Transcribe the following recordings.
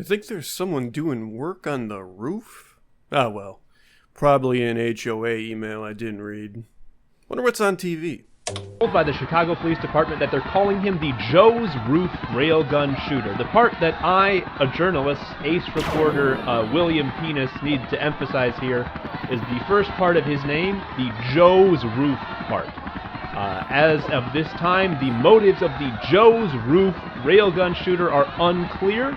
I think there's someone doing work on the roof. Ah, well. Probably an HOA email I didn't read. Wonder what's on TV. Told by the Chicago Police Department that they're calling him the Joe's Roof railgun shooter. The part that I, a journalist, ace reporter, William Penis, needs to emphasize here is the first part of his name, the Joe's Roof part. As of this time, the motives of the Joe's Roof railgun shooter are unclear.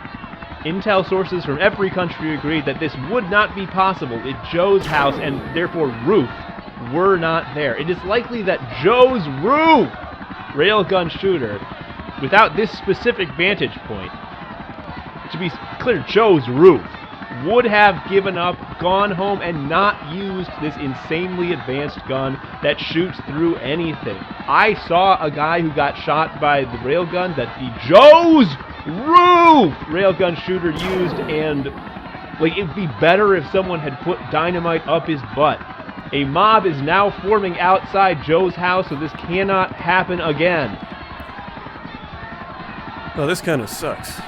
Intel sources from every country agreed that this would not be possible if Joe's house and therefore roof were not there. It is likely that Joe's Roof railgun shooter, without this specific vantage point, to be clear, Joe's Roof, would have given up, gone home, and not used this insanely advanced gun that shoots through anything. I saw a guy who got shot by the railgun that the Joe's Roof railgun shooter used, and it'd be better if someone had put dynamite up his butt. A mob is now forming outside Joe's house, so this cannot happen again. Oh, this kind of sucks.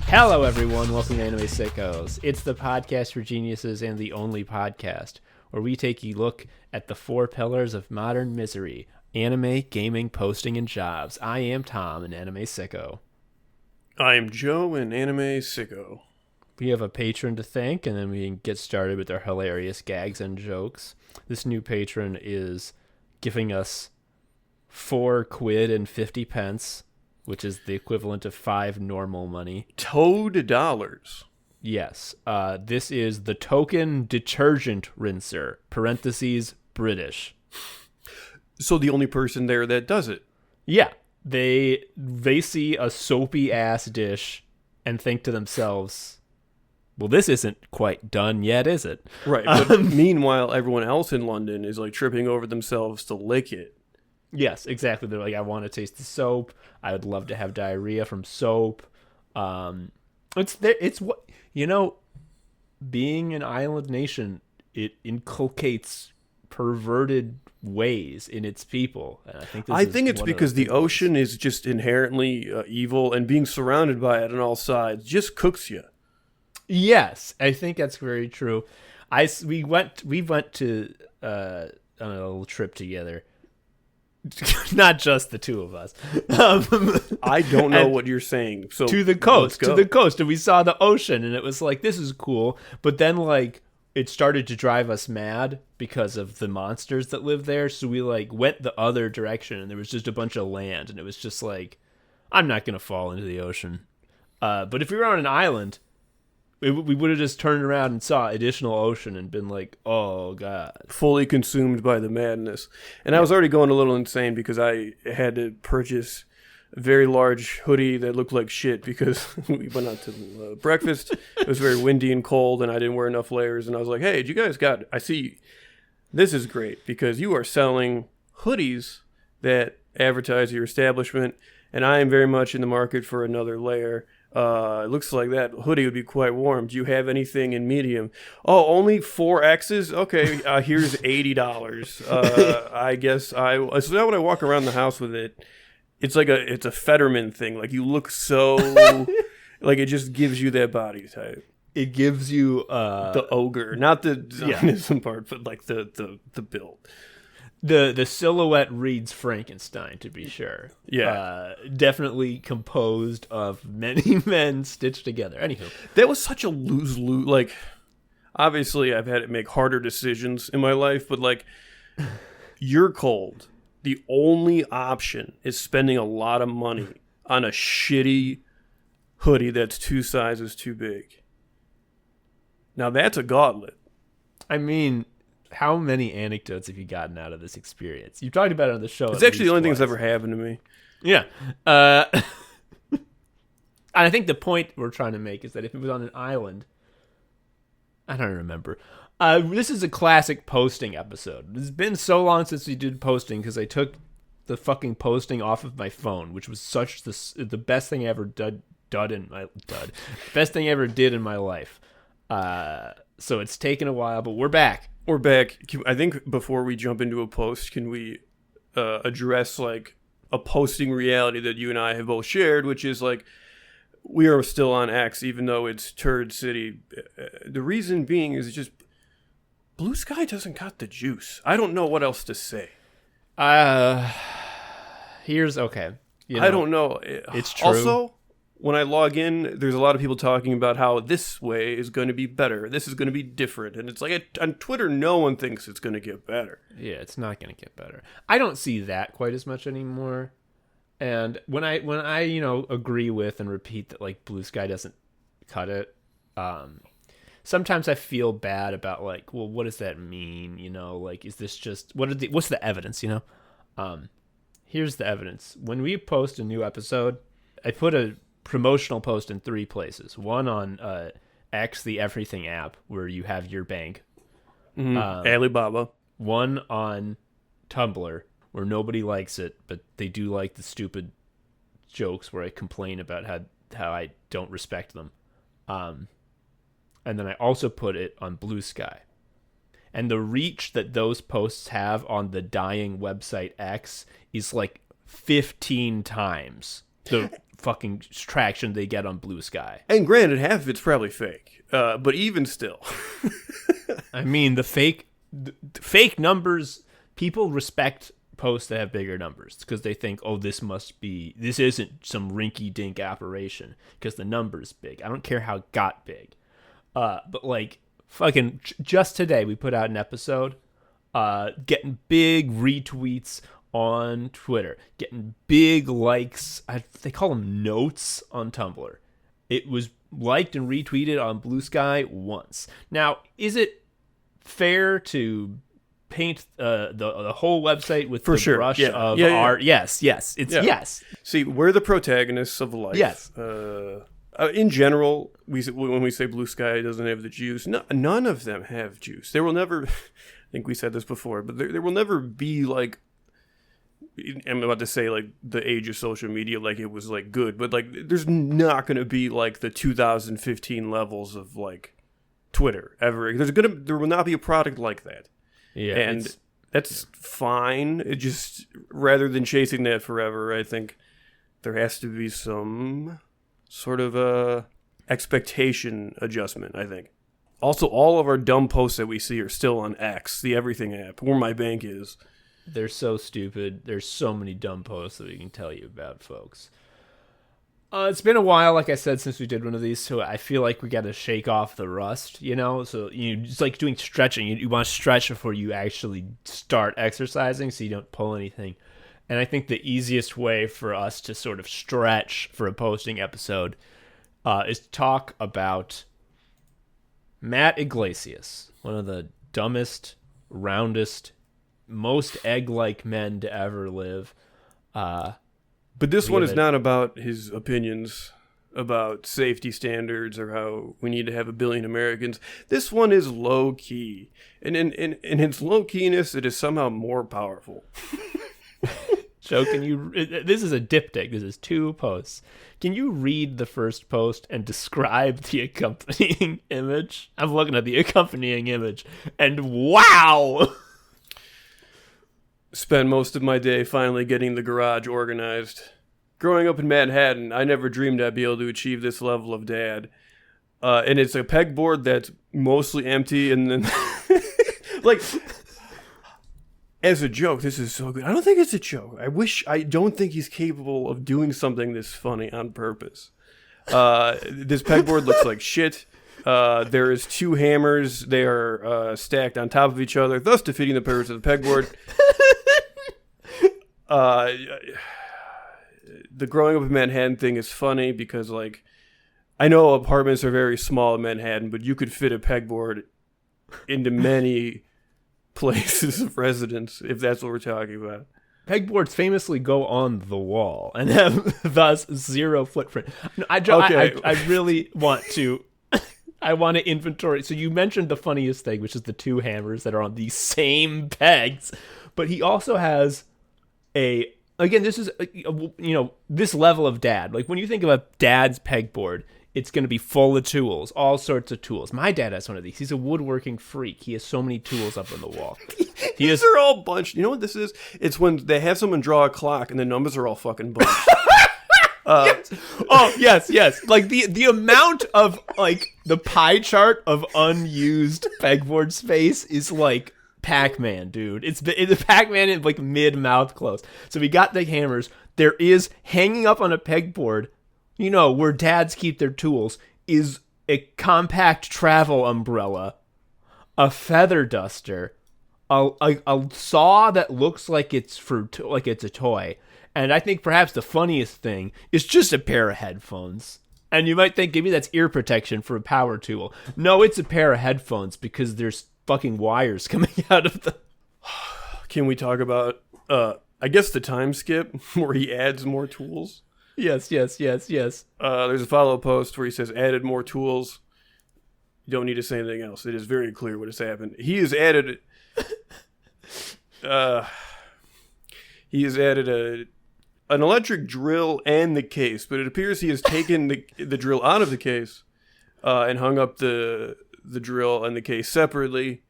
Hello everyone, welcome to Anime Sickos. It's the podcast for geniuses and the only podcast where we take a look at the four pillars of modern misery: anime, gaming, posting, and jobs. I am Tom, an anime sicko. I am Joe, an anime sicko. We have a patron to thank, and then we can get started with our hilarious gags and jokes. This new patron is giving us £4.50, which is the equivalent of 5 normal money. Toad dollars. Yes. This is the Token Detergent Rinser, parentheses, British. So the only person there that does it. Yeah. They see a soapy-ass dish and think to themselves, well, this isn't quite done yet, is it? Right. But meanwhile, everyone else in London is tripping over themselves to lick it. Yes, exactly. They're like, I want to taste the soap. I would love to have diarrhea from soap. It's what, being an island nation, it inculcates perverted ways in its people. And I think it's because the ocean is just inherently evil, and being surrounded by it on all sides just cooks you. Yes, I think that's very true. We went to on a little trip together. Not just the two of us. I don't know what you're saying. So to the coast, and we saw the ocean, and it was like, this is cool. But then it started to drive us mad because of the monsters that live there. So we went the other direction, and there was just a bunch of land, and it was just like, I'm not gonna fall into the ocean. But if we were on an island, we would have just turned around and saw additional ocean and been like, oh, God. Fully consumed by the madness. And I was already going a little insane because I had to purchase a very large hoodie that looked like shit because we went out to breakfast. It was very windy and cold, and I didn't wear enough layers. And I was like, hey, you guys I see, this is great because you are selling hoodies that advertise your establishment, and I am very much in the market for another layer. It looks like that hoodie would be quite warm. Do you have anything in medium? Oh, only 4Xs? Okay, here's $80. I guess so now when I walk around the house with it, it's it's a Fetterman thing. You look so, it just gives you that body type. It gives you the ogre, not the Zionism part, but the build. The silhouette reads Frankenstein, to be sure. Yeah. Definitely composed of many men stitched together. Anywho. That was such a lose-lose. Obviously, I've had to make harder decisions in my life, but, you're cold. The only option is spending a lot of money on a shitty hoodie that's 2 sizes too big. Now, that's a gauntlet. I mean, how many anecdotes have you gotten out of this experience? You've talked about it on the show. It's actually the only thing that's ever happened to me. Yeah. And I think the point we're trying to make is that if it was on an island, I don't remember. This is a classic posting episode. It's been so long since we did posting because I took the fucking posting off of my phone, which was the best thing I ever best thing I ever did in my life. So it's taken a while, but we're back. We're back. I think before we jump into a post, can we address like a posting reality that you and I have both shared, which is like we are still on X, even though it's Turd City. The reason being is just Blue Sky doesn't got the juice. I don't know what else to say. Here's okay. I don't know. It's true. Also, when I log in, there's a lot of people talking about how this way is going to be better. This is going to be different. And it's like on Twitter, no one thinks it's going to get better. Yeah, it's not going to get better. I don't see that quite as much anymore. And when I agree with and repeat that like Blue Sky doesn't cut it, sometimes I feel bad about like, well, what does that mean? Like, is this just what's the evidence? Here's the evidence. When we post a new episode, I put a promotional post in 3 places. One on X, the everything app, where you have your bank. Alibaba. One on Tumblr, where nobody likes it, but they do like the stupid jokes where I complain about how I don't respect them. And then I also put it on Blue Sky. And the reach that those posts have on the dying website X is like 15 times the fucking traction they get on Blue Sky. And granted, half of it's probably fake. But even still. I mean, the fake numbers, people respect posts that have bigger numbers because they think, oh, this isn't some rinky-dink operation because the number's big. I don't care how it got big. But like, fucking just today we put out an episode getting big retweets on Twitter, getting big likes. They call them notes on Tumblr. It was liked and retweeted on Blue Sky once. Now, is it fair to paint the whole website with the brush of art? Yes. Yes. See, we're the protagonists of life. Yes. In general, when we say Blue Sky doesn't have the juice, none of them have juice. There will never, I think we said this before, but there will never be like, I'm about to say like the age of social media, like it was like good, but like there's not going to be like the 2015 levels of like Twitter ever. There will not be a product like that. Yeah, and that's fine. It just, rather than chasing that forever, I think there has to be some sort of a expectation adjustment, I think. Also, all of our dumb posts that we see are still on X, the everything app, where my bank is. They're so stupid. There's so many dumb posts that we can tell you about, folks. It's been a while, like I said, since we did one of these, so I feel like we got to shake off the rust, So it's like doing stretching. You want to stretch before you actually start exercising, so you don't pull anything. And I think the easiest way for us to sort of stretch for a posting episode is to talk about Matt Iglesias, one of the dumbest, roundest, most egg-like men to ever live. But this one is not about his opinions about safety standards or how we need to have 1 billion Americans. This one is low-key. And in its low-keyness, it is somehow more powerful. So this is a diptych. This is 2 posts. Can you read the first post and describe the accompanying image? I'm looking at the accompanying image, and wow! Spend most of my day finally getting the garage organized. Growing up in Manhattan, I never dreamed I'd be able to achieve this level of dad. And it's a pegboard that's mostly empty, and then like, as a joke, this is so good. I don't think it's a joke. I don't think he's capable of doing something this funny on purpose. This pegboard looks like shit. There is 2 hammers. They are stacked on top of each other, thus defeating the purpose of the pegboard. The growing up in Manhattan thing is funny because, like, I know apartments are very small in Manhattan, but you could fit a pegboard into many places of residence, if that's what we're talking about. Pegboards famously go on the wall and have thus 0 footprint. I really want to I want to inventory. So you mentioned the funniest thing, which is the two hammers that are on the same pegs. But he also has again, this is, this level of dad. Like when you think of a dad's pegboard, it's going to be full of tools, all sorts of tools. My dad has one of these. He's a woodworking freak. He has so many tools up on the wall. These are all bunched. You know what this is? It's when they have someone draw a clock and the numbers are all fucking bunched. Yes. Oh, yes. Like the amount of like the pie chart of unused pegboard space is like Pac-Man, dude. It's Pac-Man in like mid-mouth close. So we got the hammers. There is hanging up on a pegboard, where dads keep their tools, is a compact travel umbrella, a feather duster, a saw that looks like it's a toy, and I think perhaps the funniest thing is just a pair of headphones. And you might think maybe that's ear protection for a power tool. No, it's a pair of headphones because there's fucking wires coming out of the... Can we talk about, I guess, the time skip where he adds more tools? Yes. There's a follow-up post where he says, added more tools. You don't need to say anything else. It is very clear what has happened. He has added... an electric drill and the case, but it appears he has taken the drill out of the case and hung up the drill and the case separately,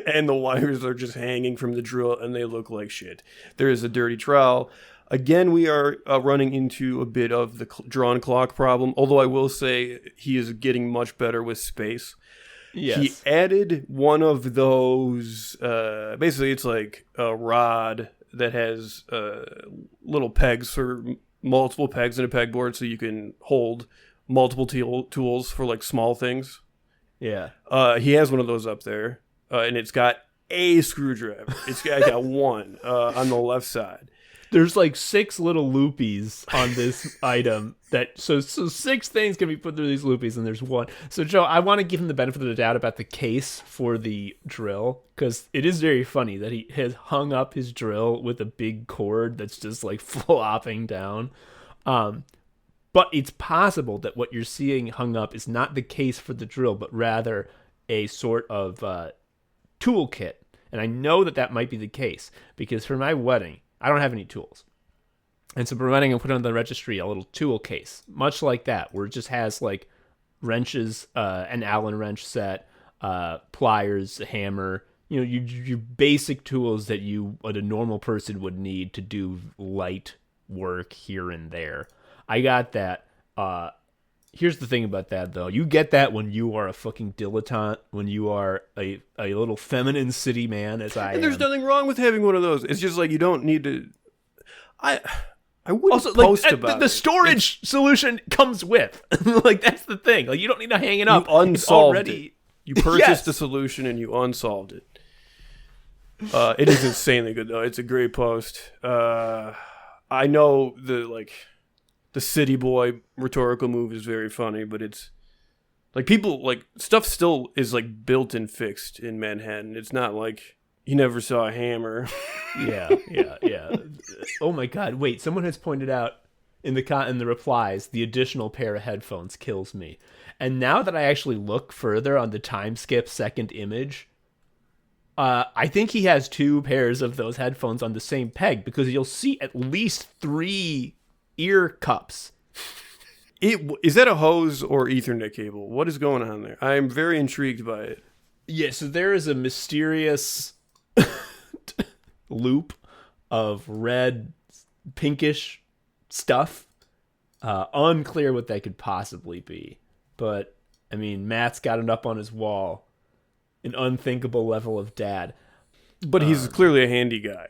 and the wires are just hanging from the drill and they look like shit. There is a dirty trowel. Again, we are running into a bit of the drawn clock problem, although I will say he is getting much better with space. Yes. He added one of those, basically it's like a rod that has little pegs for multiple pegs in a pegboard so you can hold multiple tools for like small things. Yeah. He has one of those up there, and it's got a screwdriver. I got one on the left side. There's like 6 little loopies on this item so 6 things can be put through these loopies and there's one. So Joe, I want to give him the benefit of the doubt about the case for the drill, because it is very funny that he has hung up his drill with a big cord that's just like flopping down. But it's possible that what you're seeing hung up is not the case for the drill, but rather a sort of toolkit. And I know that might be the case because for my wedding, I don't have any tools. And so for my wedding, I put on the registry a little tool case, much like that, where it just has like wrenches, an Allen wrench set, pliers, a hammer, your basic tools that a normal person would need to do light work here and there. I got that. Here's the thing about that, though. You get that when you are a fucking dilettante, when you are a little feminine city man, as I am. And there's nothing wrong with having one of those. It's just like you don't need to... I wouldn't also, post like, about the storage solution comes with. Like, that's the thing. Like, you don't need to hang it up. You unsolved it. You purchased the solution and you unsolved it. It is insanely good, though. It's a great post. I know the city boy rhetorical move is very funny, but it's like people like stuff still is like built and fixed in Manhattan. It's not like you never saw a hammer. Yeah. Oh my God! Wait, someone has pointed out in the replies the additional pair of headphones kills me. And now that I actually look further on the time skip second image, I think he has 2 pairs of those headphones on the same peg, because you'll see at least 3 ear cups. Is that a hose or Ethernet cable? What is going on there? I am very intrigued by it. Yeah, so there is a mysterious loop of red, pinkish stuff. Unclear what that could possibly be. But, I mean, Matt's got it up on his wall. An unthinkable level of dad. But he's clearly a handy guy.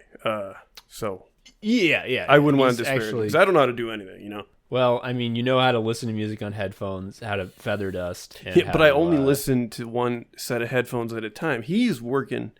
So... Yeah. I wouldn't want to disparage him, because I don't know how to do anything, Well, I mean, you know how to listen to music on headphones, how to feather dust. But I only listen to one set of headphones at a time. He's working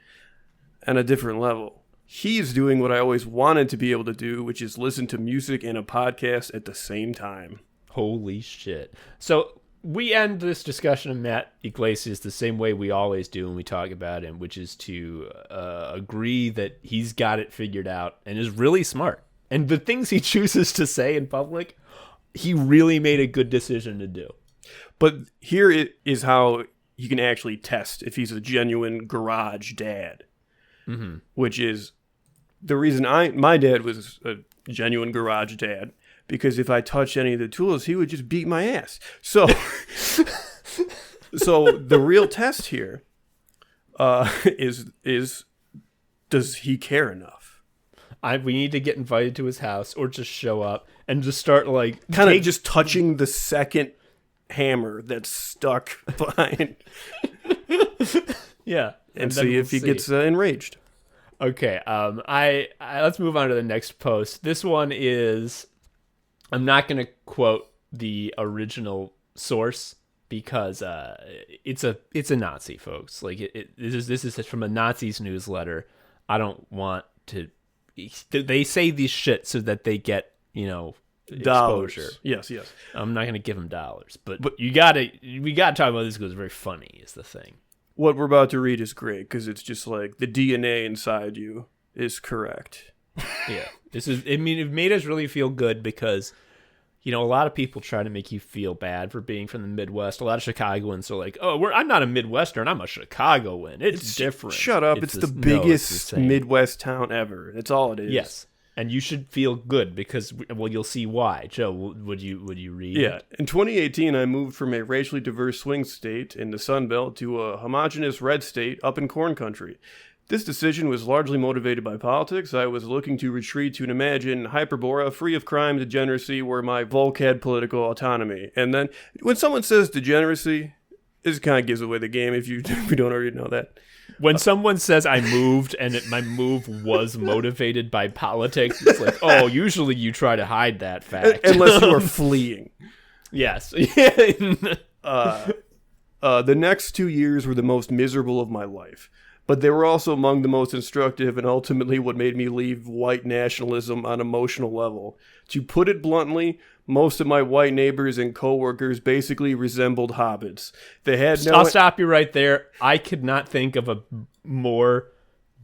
on a different level. He's doing what I always wanted to be able to do, which is listen to music and a podcast at the same time. Holy shit. So we end this discussion of Matt Iglesias the same way we always do when we talk about him, which is to agree that he's got it figured out and is really smart. And the things he chooses to say in public, he really made a good decision to do. But here is how you can actually test if he's a genuine garage dad, which is the reason my dad was a genuine garage dad, because if I touched any of the tools, he would just beat my ass. So, so the real test here is does he care enough? We need to get invited to his house or just show up and just start like kind of just touching the second hammer that's stuck behind. Yeah, and see if he gets enraged. Okay, I let's move on to the next post. This one is, I'm not going to quote the original source because it's a Nazi, folks. Like this is from a Nazi's newsletter. I don't want to. They say these shit so that they get dollars. Exposure. Yes. I'm not going to give them dollars, but we gotta talk about this because it's very funny. Is the thing. What we're about to read is great because it's just like the DNA inside you is correct. Yeah, it made us really feel good because, a lot of people try to make you feel bad for being from the Midwest. A lot of Chicagoans are like, "Oh, I'm not a Midwestern. I'm a Chicagoan. It's different." Shut up! It's the biggest Midwest town ever. That's all it is. Yes, and you should feel good because, you'll see why. Joe, would you read? Yeah. In 2018, I moved from a racially diverse swing state in the Sun Belt to a homogeneous red state up in corn country. This decision was largely motivated by politics. I was looking to retreat to an imagined Hyperborea free of crime, degeneracy, where my Volk had political autonomy. And then when someone says degeneracy, this kind of gives away the game if you don't already know that. When someone says I moved and my move was motivated by politics, it's like, oh, usually you try to hide that fact. Unless you are fleeing. Yes. The next 2 years were the most miserable of my life. But they were also among the most instructive and ultimately what made me leave white nationalism on an emotional level. To put it bluntly, most of my white neighbors and coworkers basically resembled hobbits. They had I'll stop you right there. I could not think of a more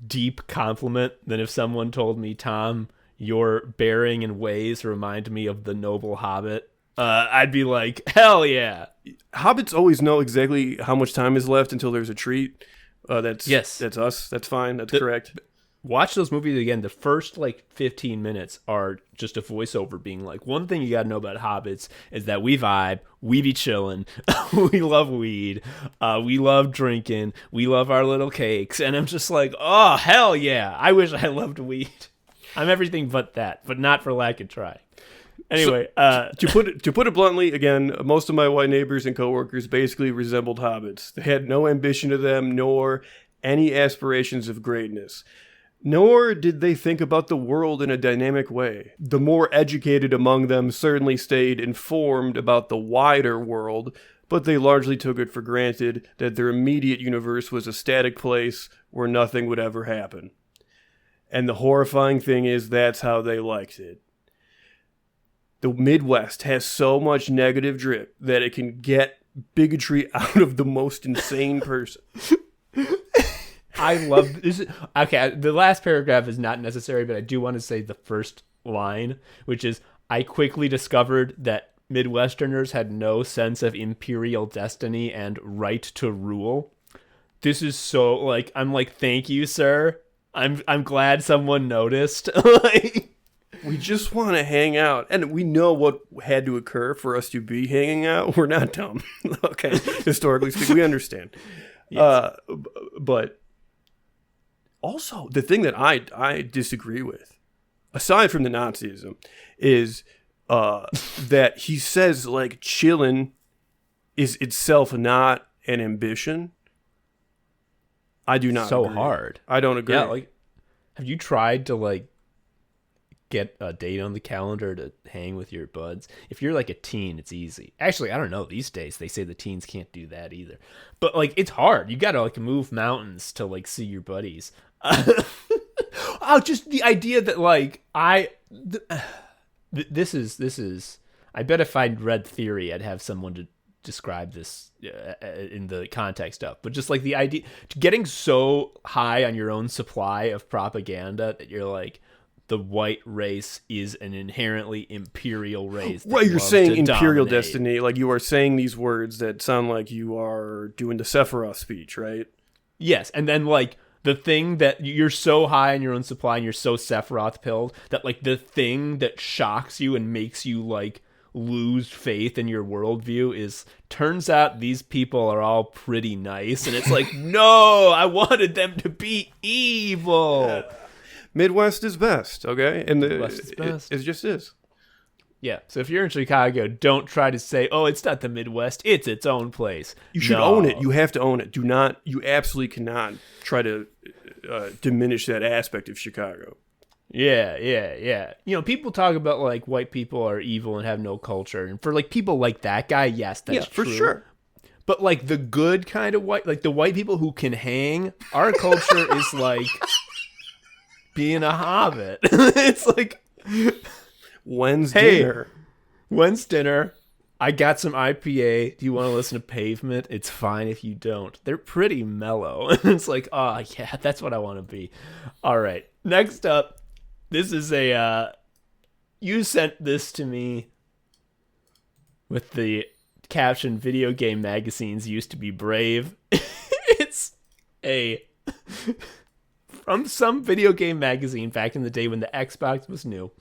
deep compliment than if someone told me, Tom, your bearing and ways remind me of the noble hobbit. I'd be like, hell yeah. Hobbits always know exactly how much time is left until there's a treat. That's us. That's fine. That's correct. Watch those movies again. The first 15 minutes are just a voiceover being like, one thing you got to know about hobbits is that we vibe, we be chilling, we love weed, we love drinking, we love our little cakes. And I'm just like, oh, hell yeah. I wish I loved weed. I'm everything but that, but not for lack of trying. Anyway, to put it bluntly, again, most of my white neighbors and coworkers basically resembled hobbits. They had no ambition to them, nor any aspirations of greatness. Nor did they think about the world in a dynamic way. The more educated among them certainly stayed informed about the wider world, but they largely took it for granted that their immediate universe was a static place where nothing would ever happen. And the horrifying thing is that's how they liked it. The Midwest has so much negative drip that it can get bigotry out of the most insane person. I love this. Okay, the last paragraph is not necessary, but I do want to say the first line, which is, I quickly discovered that Midwesterners had no sense of imperial destiny and right to rule. This is so, I'm like, thank you, sir. I'm glad someone noticed. We just want to hang out, and we know what had to occur for us to be hanging out. We're not dumb. Okay, historically speaking, we understand. Yes. But also, the thing that I disagree with, aside from the Nazism, is that he says, chillin' is itself not an ambition. I do not agree. Hard. I don't agree. Yeah, have you tried to, get a date on the calendar to hang with your buds? If you're a teen, it's easy. Actually, I don't know. These days, they say the teens can't do that either. But it's hard. You got to move mountains to see your buddies. Just the idea that this is. I bet if I'd read theory, I'd have someone to describe this in the context of. But just the idea, getting so high on your own supply of propaganda that you're the white race is an inherently imperial race. Right, you're saying imperial dominate. destiny. Like, you are saying these words that sound like you are doing the Sephiroth speech, right? Yes, and then, like, the thing that you're so high on your own supply and you're so Sephiroth pilled that, like, the thing that shocks you and makes you, like, lose faith in your worldview is, turns out these people are all pretty nice. And it's like, no, I wanted them to be evil. Yeah. Midwest is best, okay? And Midwest is best. It just is. Yeah, so if you're in Chicago, don't try to say, oh, it's not the Midwest, it's its own place. You should own it. You have to own it. You absolutely cannot try to diminish that aspect of Chicago. Yeah. You know, people talk about, like, white people are evil and have no culture. And for, like, people like that guy, yes, that's true. For sure. But, like, the good kind of white, like, the white people who can hang, our culture is, like, being a hobbit. It's like, when's dinner? When's dinner? I got some IPA. Do you want to listen to Pavement? It's fine if you don't. They're pretty mellow. And it's like, oh, yeah, that's what I want to be. All right. Next up, this is you sent this to me with the caption, video game magazines used to be brave. It's from some video game magazine back in the day when the Xbox was new.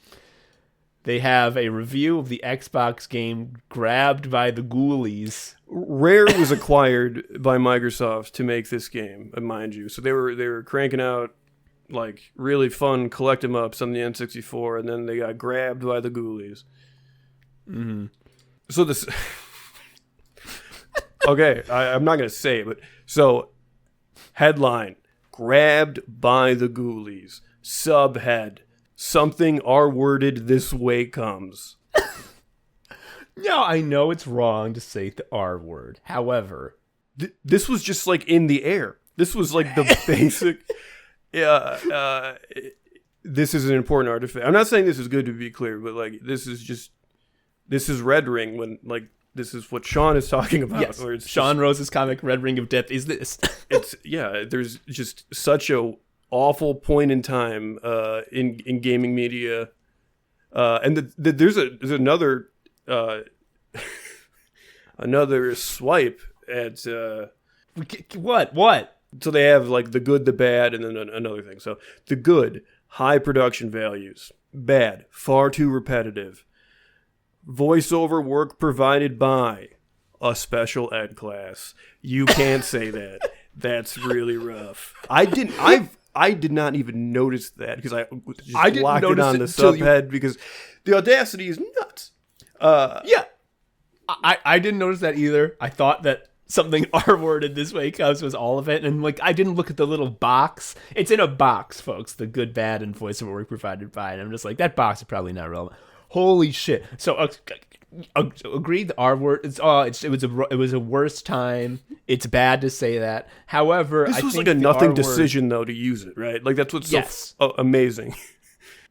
They have a review of the Xbox game Grabbed by the Ghoulies. Rare was acquired by Microsoft to make this game, mind you. So they were cranking out, like, really fun collect 'em ups on the N64, and then they got grabbed by the Ghoulies. Mm-hmm. So this... Okay, I'm not going to say it, but... So, headline, Grabbed by the Ghoulies. Subhead, something R-worded this way comes. Now, I know it's wrong to say the R word. However... This was just, like, in the air. This was, like, the basic... This is an important artifact. I'm not saying this is good, to be clear, but, like, this is Red Ring when, like, this is what Sean is talking about. Yes, where it's Sean Rose's comic Red Ring of Death is this. There's just such a awful point in time in gaming media, and there's another another swipe at what. So they have, like, the good, the bad, and then another thing. So the good, high production values. Bad, far too repetitive. Voiceover work provided by a special ed class. You can't say that. That's really rough. I did not even notice that because I just locked it on the subhead because the audacity is nuts. Yeah. I didn't notice that either. I thought that something R-worded this way comes was all of it, and, like, I didn't look at the little box. It's in a box, folks, the good, bad, and voiceover work provided by, and I'm just like, that box is probably not relevant. Holy shit. So agreed, the R word, it was a worse time. It's bad to say that. However, this was like a nothing decision though to use it, right? Like, that's what's so amazing.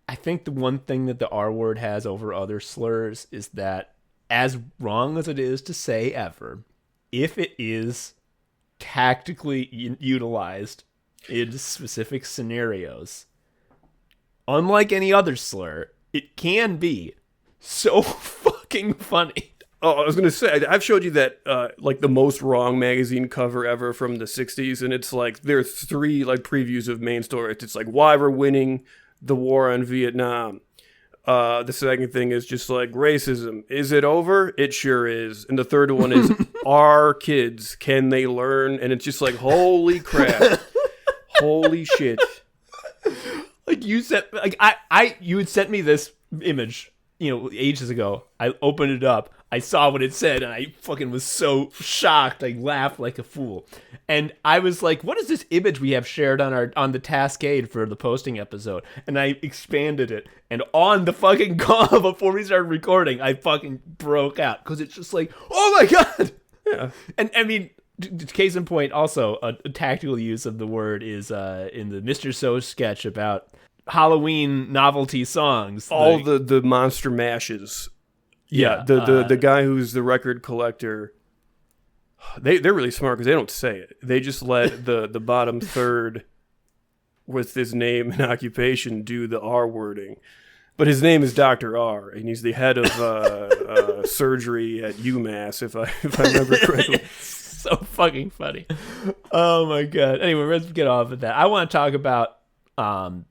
I think the one thing that the R word has over other slurs is that, as wrong as it is to say ever, if it is tactically utilized in specific scenarios, unlike any other slur, it can be so fucking funny. Oh, I was going to say, I've showed you that, like, the most wrong magazine cover ever from the 60s, and it's like, there are 3, like, previews of main stories. It's like, why we're winning the war on Vietnam. The second thing is just, like, racism. Is it over? It sure is. And the third one is, our kids, can they learn? And it's just like, holy crap. Holy shit. Like, you said, like, you had sent me this image, you know, ages ago. I opened it up. I saw what it said, and I fucking was so shocked. I laughed like a fool. And I was like, what is this image we have shared on the Taskade for the posting episode? And I expanded it. And on the fucking call before we started recording, I fucking broke out. Because it's just like, oh my God! Yeah. And I mean, case in point, also, a tactical use of the word is in the Mr. So sketch about Halloween novelty songs. All the monster mashes. Yeah, the guy who's the record collector, they're really smart because they don't say it. They just let the bottom third with his name and occupation do the R wording. But his name is Dr. R, and he's the head of surgery at UMass, if I remember correctly. So fucking funny. Oh my god. Anyway, let's get off of that. I want to talk about I'm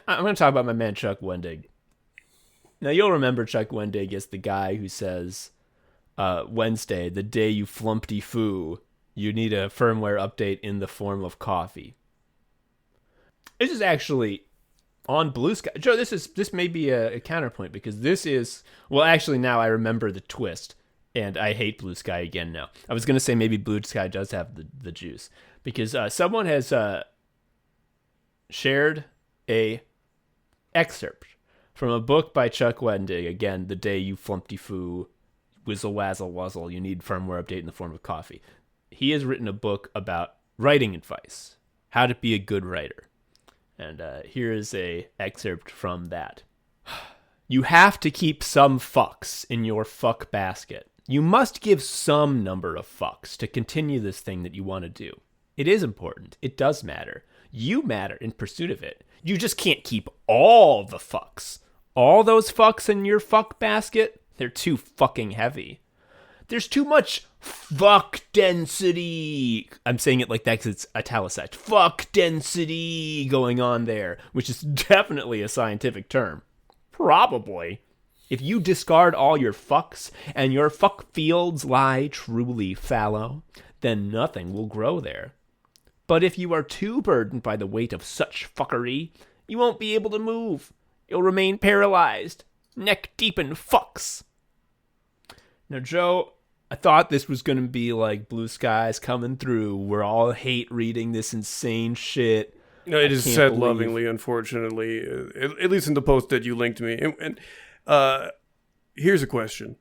going to talk about my man Chuck Wendig. Now you'll remember Chuck Wendig is the guy who says Wednesday, the day you flumpty foo, you need a firmware update in the form of coffee. This is actually on Blue Sky. Joe, this may be a counterpoint because this is, well, actually now I remember the twist. And I hate Blue Sky again now. I was going to say maybe Blue Sky does have the juice. Because someone has shared a excerpt from a book by Chuck Wendig. Again, the day you flumpty foo, whizzle wazzle wuzzle, you need firmware update in the form of coffee. He has written a book about writing advice. How to be a good writer. And here is a excerpt from that. You have to keep some fucks in your fuck basket. You must give some number of fucks to continue this thing that you want to do. It is important. It does matter. You matter in pursuit of it. You just can't keep all the fucks. All those fucks in your fuck basket, they're too fucking heavy. There's too much fuck density. I'm saying it like that because it's italicized. Fuck density going on there, which is definitely a scientific term. Probably. If you discard all your fucks and your fuck fields lie truly fallow, then nothing will grow there. But if you are too burdened by the weight of such fuckery, you won't be able to move. You'll remain paralyzed, neck deep in fucks. Now, Joe, I thought this was going to be like Blue Skies coming through. We're all hate reading this insane shit. No, it is said lovingly, unfortunately, at least in the post that you linked me. And here's a question.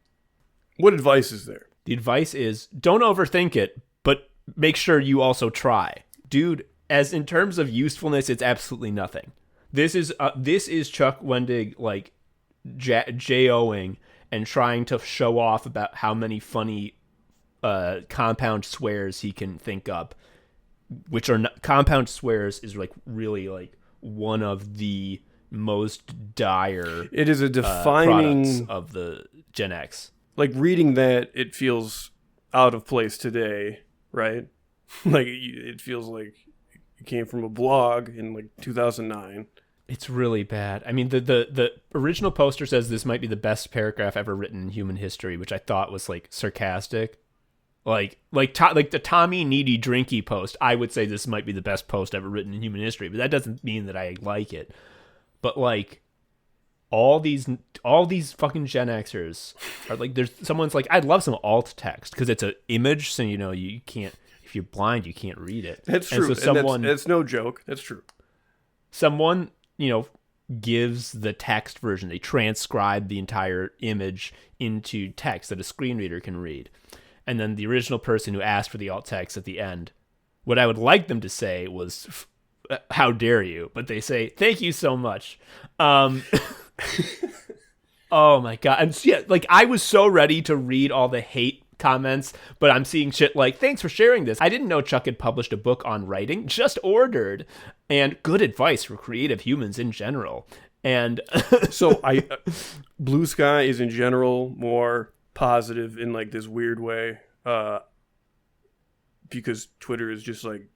What advice is there? The advice is don't overthink it, but make sure you also try. Dude, as in terms of usefulness, it's absolutely nothing. This is Chuck Wendig like J-O-ing and trying to show off about how many funny compound swears he can think up, which are not, compound swears is like really like one of the most dire. It is a defining products of the Gen X. Like reading that, it feels out of place today, right? Like it feels like it came from a blog in like 2009. It's really bad. I mean, the original poster says this might be the best paragraph ever written in human history, which I thought was like sarcastic. Like the Tommy Needy Drinky post, I would say this might be the best post ever written in human history, but that doesn't mean that I like it. But like all these fucking Gen Xers are like, there's someone's like, I'd love some alt text because it's an image, so you know you can't, if you're blind you can't read it. That's true. And so someone, that's no joke. That's true. Someone, you know, gives the text version. They transcribe the entire image into text that a screen reader can read. And then the original person who asked for the alt text at the end, what I would like them to say was, how dare you? But they say, thank you so much. Oh my God. And yeah, like I was so ready to read all the hate comments, but I'm seeing shit like, thanks for sharing this. I didn't know Chuck had published a book on writing, just ordered, and good advice for creative humans in general. And so Blue Sky is in general more positive in like this weird way, because Twitter is just like,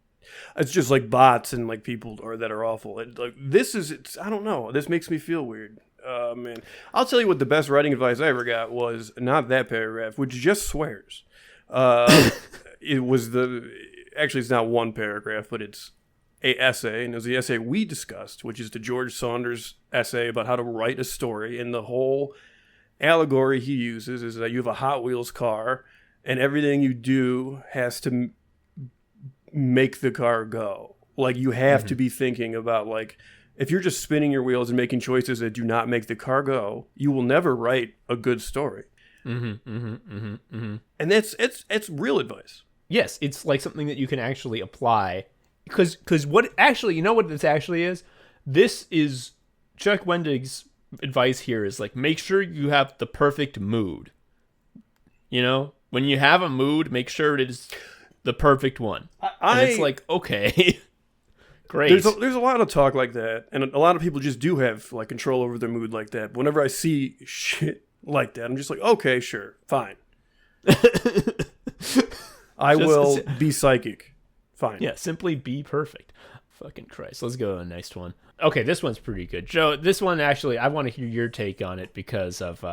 it's just like bots and like people that are awful. And like it's I don't know. This makes me feel weird. Man, I'll tell you what the best writing advice I ever got was not that paragraph, which just swears. It was actually it's not one paragraph, but it's a essay, and it was the essay we discussed, which is the George Saunders essay about how to write a story. And the whole allegory he uses is that you have a Hot Wheels car, and everything you do has to make the car go. Like you have to be thinking about like, if you're just spinning your wheels and making choices that do not make the car go, you will never write a good story. And it's real advice. Yes, it's like something that you can actually apply. Because what actually, you know what this actually is? This is Chuck Wendig's advice here is like, make sure you have the perfect mood. You know, when you have a mood, make sure it is the perfect one. And it's like, okay. Great. There's a lot of talk like that, and a lot of people just do have like control over their mood like that. But whenever I see shit like that, I'm just like, okay, sure, fine. I will be psychic. Fine. Yeah, simply be perfect. Fucking Christ. Let's go to the next one. Okay, this one's pretty good. Joe, this one actually, I want to hear your take on it because of,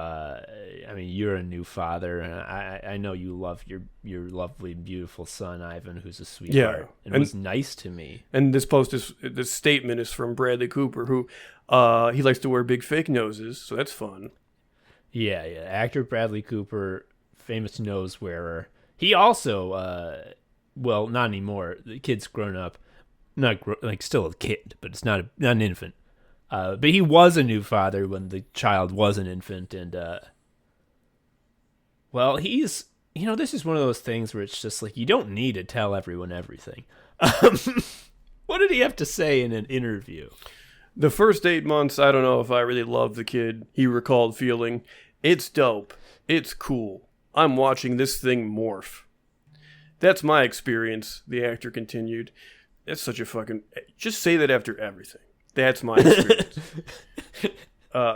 you're a new father, and I know you love your lovely, beautiful son, Ivan, who's a sweetheart, and was nice to me. And this statement is from Bradley Cooper, who he likes to wear big fake noses, so that's fun. Yeah. Actor Bradley Cooper, famous nose wearer. He also, not anymore. The kid's grown up. Still a kid, but it's not an infant. But he was a new father when the child was an infant, and he's this is one of those things where it's just like you don't need to tell everyone everything. What did he have to say in an interview? The first 8 months, I don't know if I really loved the kid. He recalled feeling, "It's dope. It's cool. I'm watching this thing morph." That's my experience, the actor continued. That's such a fucking... Just say that after everything. That's my experience.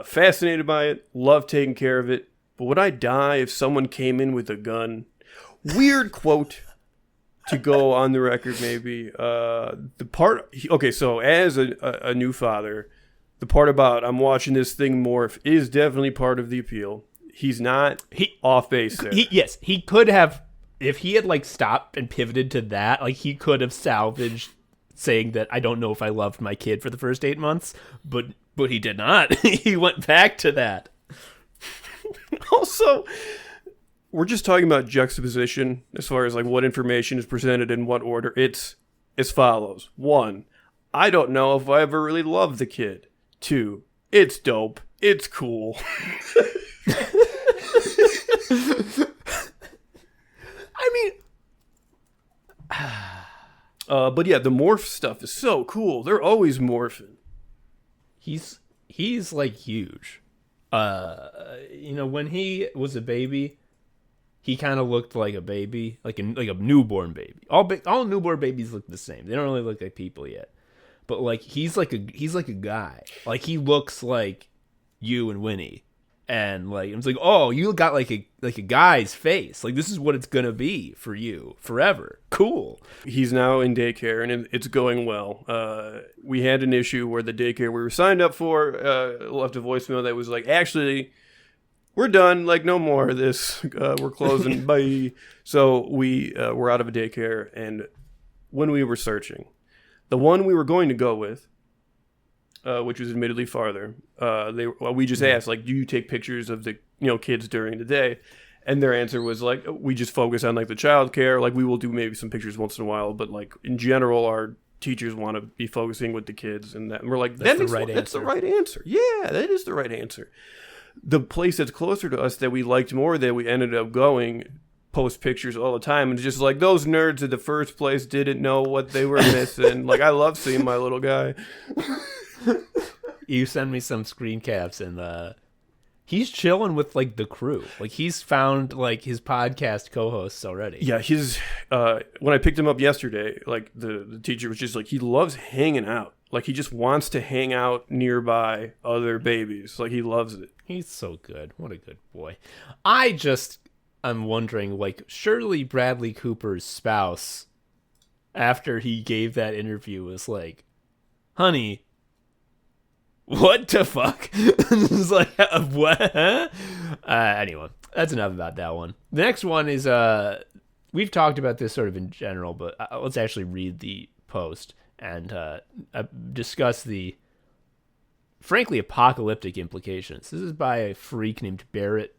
Fascinated by it. Love taking care of it. But would I die if someone came in with a gun? Weird quote to go on the record, maybe. So as a new father, the part about I'm watching this thing morph is definitely part of the appeal. He's not off base there. Yes, he could have... If he had stopped and pivoted to that, he could have salvaged saying that I don't know if I loved my kid for the first 8 months, but he did not. He went back to that. Also, we're just talking about juxtaposition as far as what information is presented in what order. It's as follows. 1, I don't know if I ever really loved the kid. 2, it's dope. It's cool. But yeah, the morph stuff is so cool. They're always morphing. He's huge. When he was a baby, he kind of looked like a baby, like a newborn baby. All newborn babies look the same. They don't really look like people yet. But he's like a guy. He looks like you and Winnie. And it's oh, you got like a guy's face. This is what it's gonna be for you forever. Cool. He's now in daycare and it's going well. We had an issue where the daycare we were signed up for left a voicemail that was actually, we're done. No more of this. We're closing. Bye. So we were out of a daycare, and when we were searching, the one we were going to go with, which was admittedly farther. We just asked, do you take pictures of the kids during the day? And their answer was we just focus on the childcare. We will do maybe some pictures once in a while, but in general, our teachers want to be focusing with the kids, and that. And we're that's the right answer. Yeah, that is the right answer. The place that's closer to us that we liked more, that we ended up going, post pictures all the time, and it's just those nerds at the first place didn't know what they were missing. I love seeing my little guy. You send me some screen caps, and he's chilling with the crew. He's found his podcast co-hosts already. Yeah, when I picked him up yesterday, the teacher was just he loves hanging out. He just wants to hang out nearby other babies. He loves it. He's so good. What a good boy. I'm wondering, surely Bradley Cooper's spouse, after he gave that interview, was honey, what the fuck? It's what? Anyway, that's enough about that one. The next one is, we've talked about this sort of in general, but let's actually read the post and discuss the, frankly, apocalyptic implications. This is by a freak named Barrett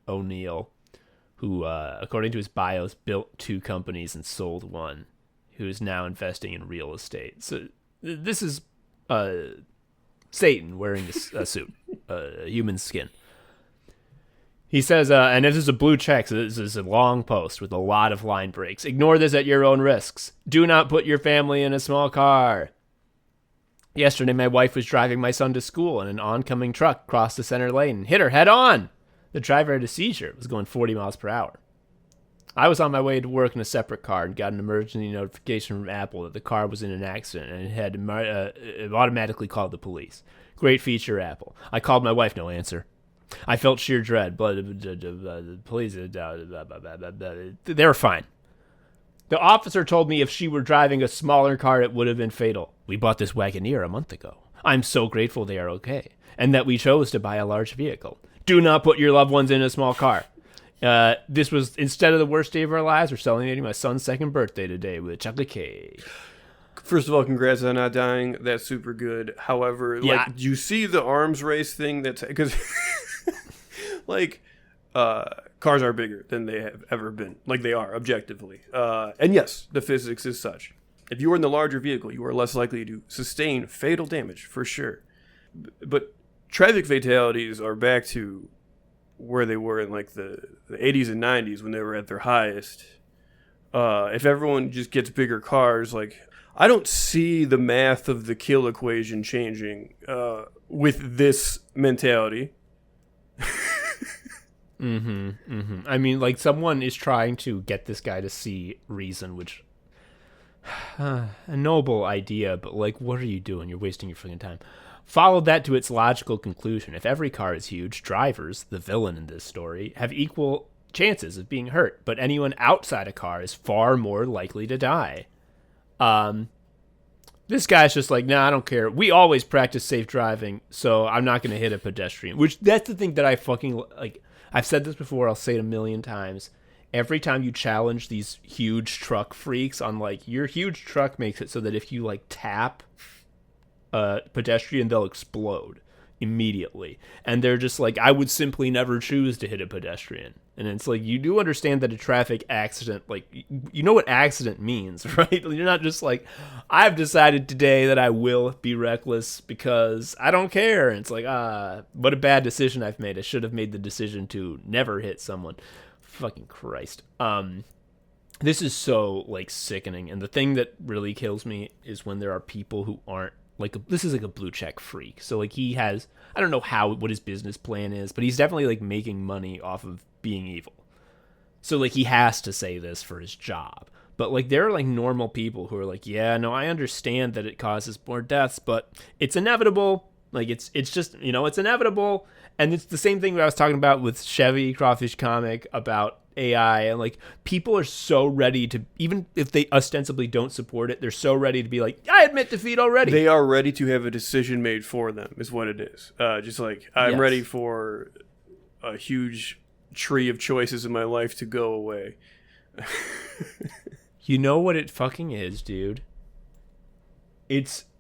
O'Neill, who, according to his bios, built 2 companies and sold one, who is now investing in real estate. So this is Satan wearing a suit, human skin. He says, and this is a blue check, so this is a long post with a lot of line breaks. Ignore this at your own risks. Do not put your family in a small car. Yesterday, my wife was driving my son to school, and an oncoming truck crossed the center lane and hit her head on. The driver had a seizure. It was going 40 miles per hour. I was on my way to work in a separate car and got an emergency notification from Apple that the car was in an accident and it automatically called the police. Great feature, Apple. I called my wife, no answer. I felt sheer dread. The police, they were fine. The officer told me if she were driving a smaller car, it would have been fatal. We bought this Wagoneer a month ago. I'm so grateful they are okay, and that we chose to buy a large vehicle. Do not put your loved ones in a small car. This was, instead of the worst day of our lives, we're celebrating my son's second birthday today with chocolate cake. First of all, congrats on not dying. That's super good. However, Yeah. like, you see the arms race thing? That's because, like, cars are bigger than they have ever been. Like, they are, objectively. And yes, the physics is such. If you are in the larger vehicle, you are less likely to sustain fatal damage, for sure. But traffic fatalities are back to where they were in, like, the 80s and 90s when they were at their highest. If everyone just gets bigger cars, like, I don't see the math of the kill equation changing with this mentality. I mean, like, someone is trying to get this guy to see reason, which a noble idea, but, like, what are you doing? You're wasting your freaking time. Followed that to its logical conclusion. If every car is huge, drivers, the villain in this story, have equal chances of being hurt, but anyone outside a car is far more likely to die. This guy's just like, nah, I don't care. We always practice safe driving, so I'm not going to hit a pedestrian. Which, that's the thing that I fucking, like, I've said this before, I'll say it a million times. Every time you challenge these huge truck freaks on, like, your huge truck makes it so that if you, like, tap a pedestrian, they'll explode immediately. And they're just like, I would simply never choose to hit a pedestrian. And it's like, you do understand that a traffic accident, like, you know what accident means, right? You're not just like, I've decided today that I will be reckless because I don't care. And it's like, what a bad decision I've made. I should have made the decision to never hit someone. Fucking Christ. This is so, like, sickening. And the thing that really kills me is when there are people who aren't, like, this is like a blue check freak. So, like, he has, I don't know what his business plan is, but he's definitely, like, making money off of being evil. So, like, he has to say this for his job. But, like, there are, like, normal people who are like, yeah, no, I understand that it causes more deaths, but it's inevitable. Like, it's just, you know, it's inevitable. And it's the same thing that I was talking about with Chevy Crawfish Comic about AI, and, like, people are so ready to, even if they ostensibly don't support it, they're so ready to be like, I admit defeat already. They are ready to have a decision made for them, is what it is. Just like, I'm ready for a huge tree of choices in my life to go away. You know what it fucking is, dude?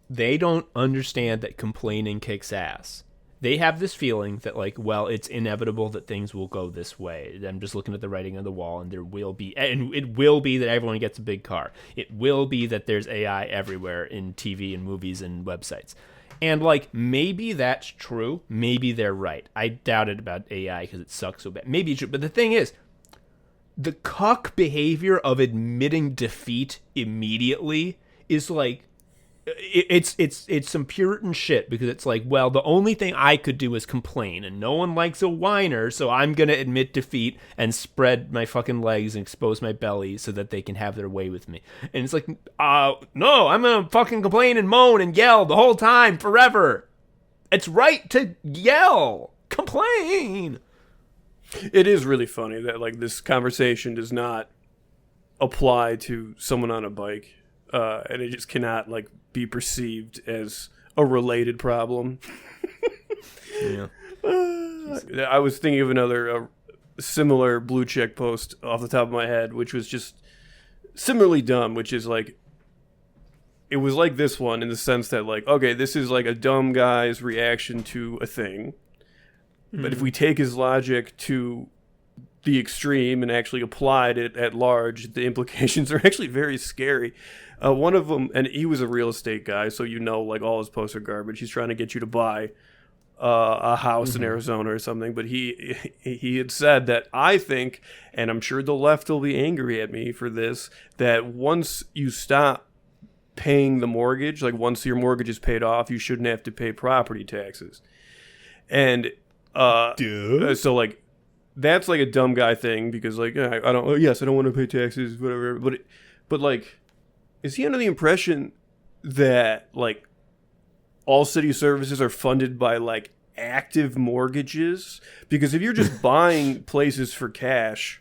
They don't understand that complaining kicks ass. They have this feeling that, like, well, it's inevitable that things will go this way. I'm just looking at the writing on the wall, and it will be that everyone gets a big car. It will be that there's AI everywhere in TV and movies and websites. And, like, maybe that's true. Maybe they're right. I doubt it about AI because it sucks so bad. Maybe it's true. But the thing is, the cuck behavior of admitting defeat immediately is, like, it's some Puritan shit, because it's like, well, the only thing I could do is complain, and no one likes a whiner, so I'm gonna admit defeat and spread my fucking legs and expose my belly so that they can have their way with me. And it's like, no, I'm gonna fucking complain and moan and yell the whole time forever. It's right to yell, complain. It is really funny that, like, this conversation does not apply to someone on a bike, and it just cannot, like, be perceived as a related problem. Yeah. I was thinking of another similar blue check post off the top of my head, which was just similarly dumb, which is, like, it was like this one in the sense that, like, okay, this is, like, a dumb guy's reaction to a thing. But if we take his logic to the extreme and actually applied it at large, the implications are actually very scary. One of them, and he was a real estate guy, so, you know, like, all his posts are garbage. He's trying to get you to buy a house in Arizona or something. But he had said that, I think, and I'm sure the left will be angry at me for this, that once you stop paying the mortgage, like, once your mortgage is paid off, you shouldn't have to pay property taxes. And so, like, that's like a dumb guy thing because like I don't. Oh, yes, I don't want to pay taxes, whatever. But like, is he under the impression that like all city services are funded by like active mortgages? Because if you're just buying places for cash,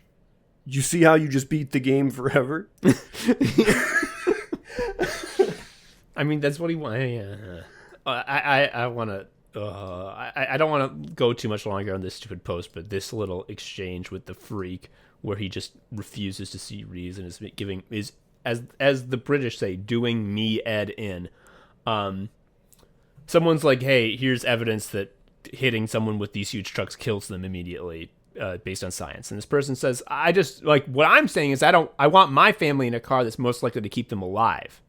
you see how you just beat the game forever. I mean, that's what he wants. Yeah. I want to. I don't want to go too much longer on this stupid post, but this little exchange with the freak, where he just refuses to see reason, is as the British say, doing me Ed in. Someone's like, hey, here's evidence that hitting someone with these huge trucks kills them immediately, based on science. And this person says, I just like what I'm saying is I want my family in a car that's most likely to keep them alive.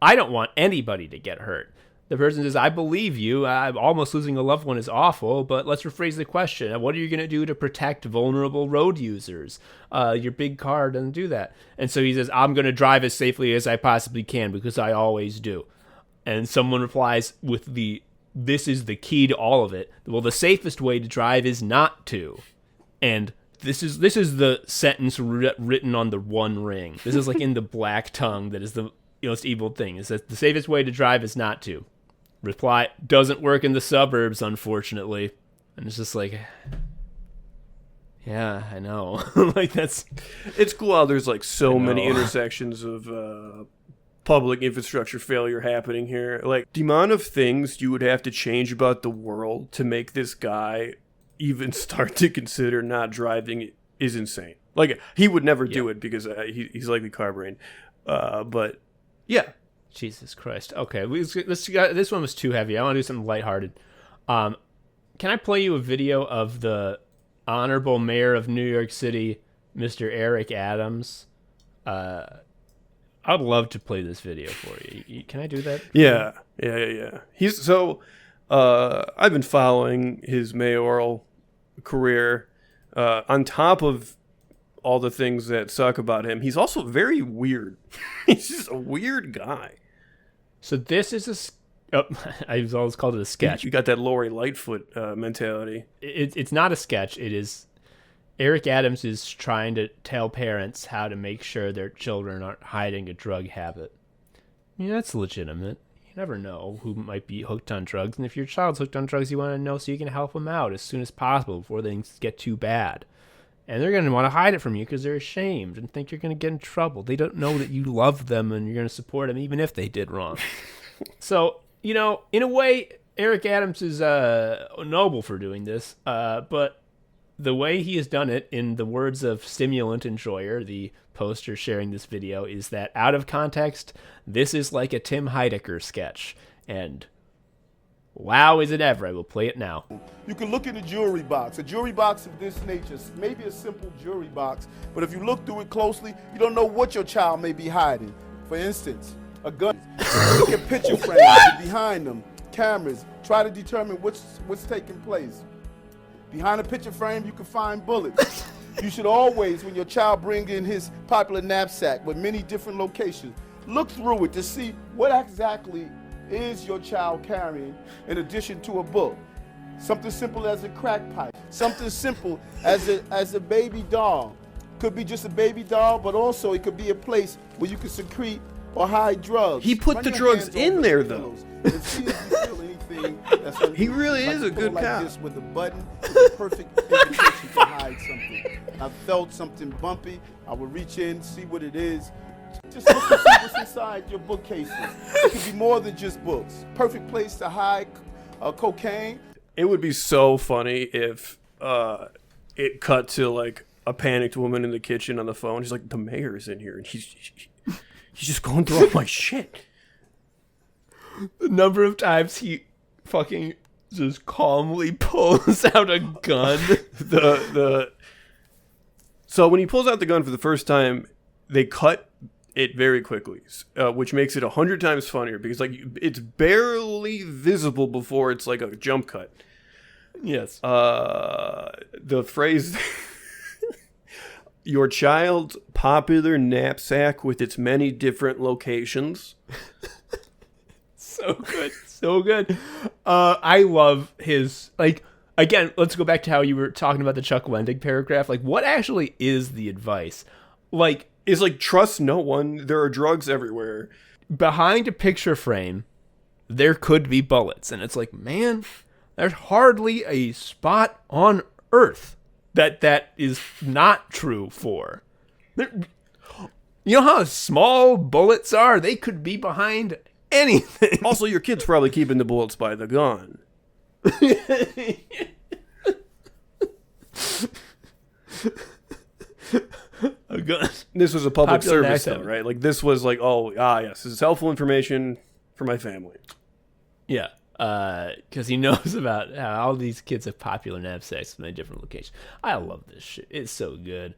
I don't want anybody to get hurt. The person says, I believe you. I'm almost losing a loved one is awful, but let's rephrase the question. What are you going to do to protect vulnerable road users? Your big car doesn't do that. And so he says, I'm going to drive as safely as I possibly can because I always do. And someone replies with this is the key to all of it. Well, the safest way to drive is not to. And this is the sentence written on the One Ring. This is like in the black tongue that is the most evil thing. It says the safest way to drive is not to. Reply, doesn't work in the suburbs, unfortunately. And it's just like, yeah, I know. Like it's cool how there's like so many intersections of public infrastructure failure happening here. Like the amount of things you would have to change about the world to make this guy even start to consider not driving is insane. Like he would never do it because he's likely car brain. But yeah. Jesus Christ. Okay, this one was too heavy. I want to do something lighthearted. Can I play you a video of the Honorable Mayor of New York City, Mr. Eric Adams? I'd love to play this video for you. Can I do that? Yeah. He's so. I've been following his mayoral career. On top of all the things that suck about him, he's also very weird. He's just a weird guy. So this is I've always called it a sketch. You got that Lori Lightfoot mentality. It's not a sketch. It is Eric Adams is trying to tell parents how to make sure their children aren't hiding a drug habit. I mean, that's legitimate. You never know who might be hooked on drugs. And if your child's hooked on drugs, you want to know so you can help them out as soon as possible before things get too bad. And they're going to want to hide it from you because they're ashamed and think you're going to get in trouble. They don't know that you love them and you're going to support them even if they did wrong. So, in a way, Eric Adams is noble for doing this. But the way he has done it, in the words of Stimulant Enjoyer, the poster sharing this video, is that out of context, this is like a Tim Heidecker sketch. And wow, is it ever? I will play it now. You can look in a jewelry box. A jewelry box of this nature, maybe a simple jewelry box, but if you look through it closely, you don't know what your child may be hiding. For instance, a gun. Look at picture frames behind them, cameras. Try to determine what's taking place. Behind a picture frame, you can find bullets. You should always, when your child brings in his popular knapsack with many different locations, look through it to see what exactly is your child carrying in addition to a book. Something simple as a crack pipe. Something simple as a baby doll. Could be just a baby doll, but also it could be a place where you can secrete or hide drugs. He put the drugs in there, though. He really is a good cop. This with a button, it's a perfect invitation to hide something. I felt something bumpy. I would reach in, see what it is. Just look to see what's inside your bookcases. It could be more than just books. Perfect place to hide cocaine. It would be so funny if it cut to like a panicked woman in the kitchen on the phone. She's like, the mayor's in here, and he's just going through all my shit. The number of times he fucking just calmly pulls out a gun. So when he pulls out the gun for the first time, they cut it very quickly, which makes it 100 times funnier because like it's barely visible before it's like a jump cut. Yes. The phrase, your child's popular knapsack with its many different locations. So good. So good. I love his, like, again, let's go back to how you were talking about the Chuck Wendig paragraph. Like, what actually is the advice? Like, Is like, trust no one. There are drugs everywhere. behind a picture frame, there could be bullets. And it's like, man, there's hardly a spot on Earth that is not true for. You know how small bullets are? They could be behind anything. Also, your kid's probably keeping the bullets by the gun. A gun. This was a public Popular service, accent. though, right? Like, this was like, yes, this is helpful information for my family. Yeah. Because he knows about how all these kids have popular knapsacks in a different location. I love this shit. It's so good.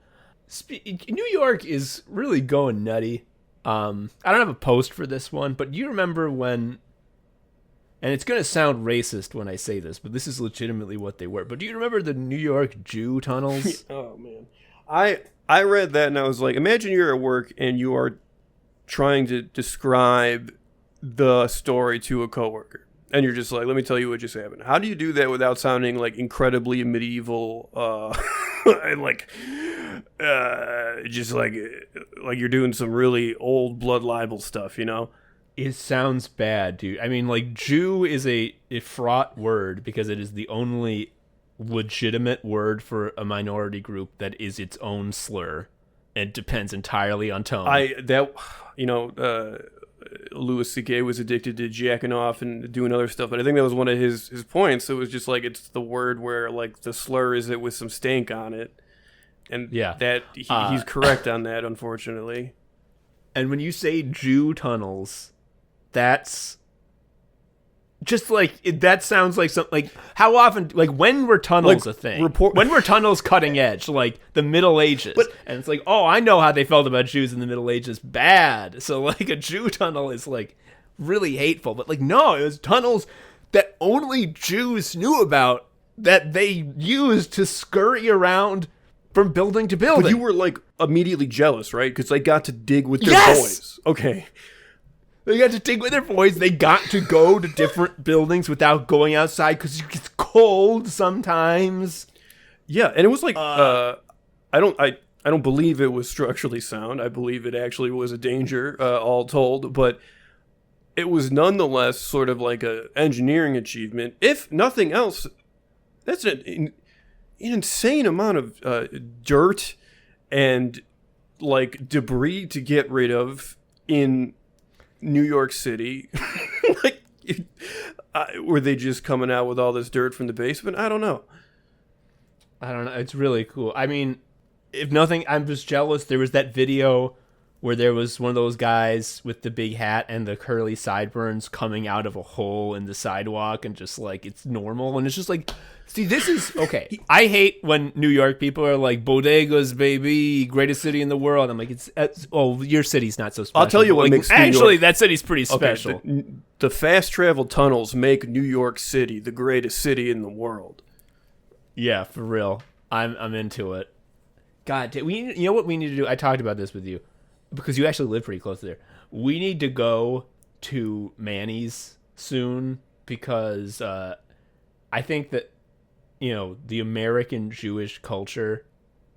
New York is really going nutty. I don't have a post for this one, but you remember when, and it's going to sound racist when I say this, but this is legitimately what they were. But do you remember the New York Jew tunnels? Oh, man. I read that and I was like, imagine you're at work and you are trying to describe the story to a coworker. And you're just like, let me tell you what just happened. How do you do that without sounding like incredibly medieval, and like, just like you're doing some really old blood libel stuff, you know? It sounds bad, dude. I mean, like, Jew is a fraught word because it is the only legitimate word for a minority group that is its own slur. It depends entirely on tone. Louis C.K. was addicted to jacking off and doing other stuff, but I think that was one of his points. It was just like, it's the word where like the slur is it with some stank on it, and yeah, that he's correct on that, unfortunately. And when you say Jew tunnels, that's just like that sounds like something. Like, how often, like, when were tunnels a thing? When were tunnels cutting edge? Like the Middle Ages. And it's like, oh, I know how they felt about Jews in the Middle Ages. Bad. So like a Jew tunnel is like really hateful. But like, no, it was tunnels that only Jews knew about, that they used to scurry around from building to building. But you were like immediately jealous, right? Because they got to dig with their boys. Okay. They got to dig with their boys. They got to go to different buildings without going outside because it gets cold sometimes. Yeah, and it was like I don't believe it was structurally sound. I believe it actually was a danger, all told. But it was nonetheless sort of like a engineering achievement. If nothing else, that's an insane amount of dirt and like debris to get rid of in New York City. Like, were they just coming out with all this dirt from the basement? I don't know. It's really cool. I mean, if nothing, I'm just jealous. There was that video where there was one of those guys with the big hat and the curly sideburns coming out of a hole in the sidewalk, and just like, it's normal. And it's just like, see, this is okay. I hate when New York people are like, bodegas, baby, greatest city in the world. I'm like, it's your city's not so special. I'll tell you what, like, makes actually that city's pretty special. Okay, the fast travel tunnels make New York City the greatest city in the world. Yeah, for real. I'm into it. God, you know what we need to do? I talked about this with you because you actually live pretty close to there. We need to go to Manny's soon because I think that, you know, the American Jewish culture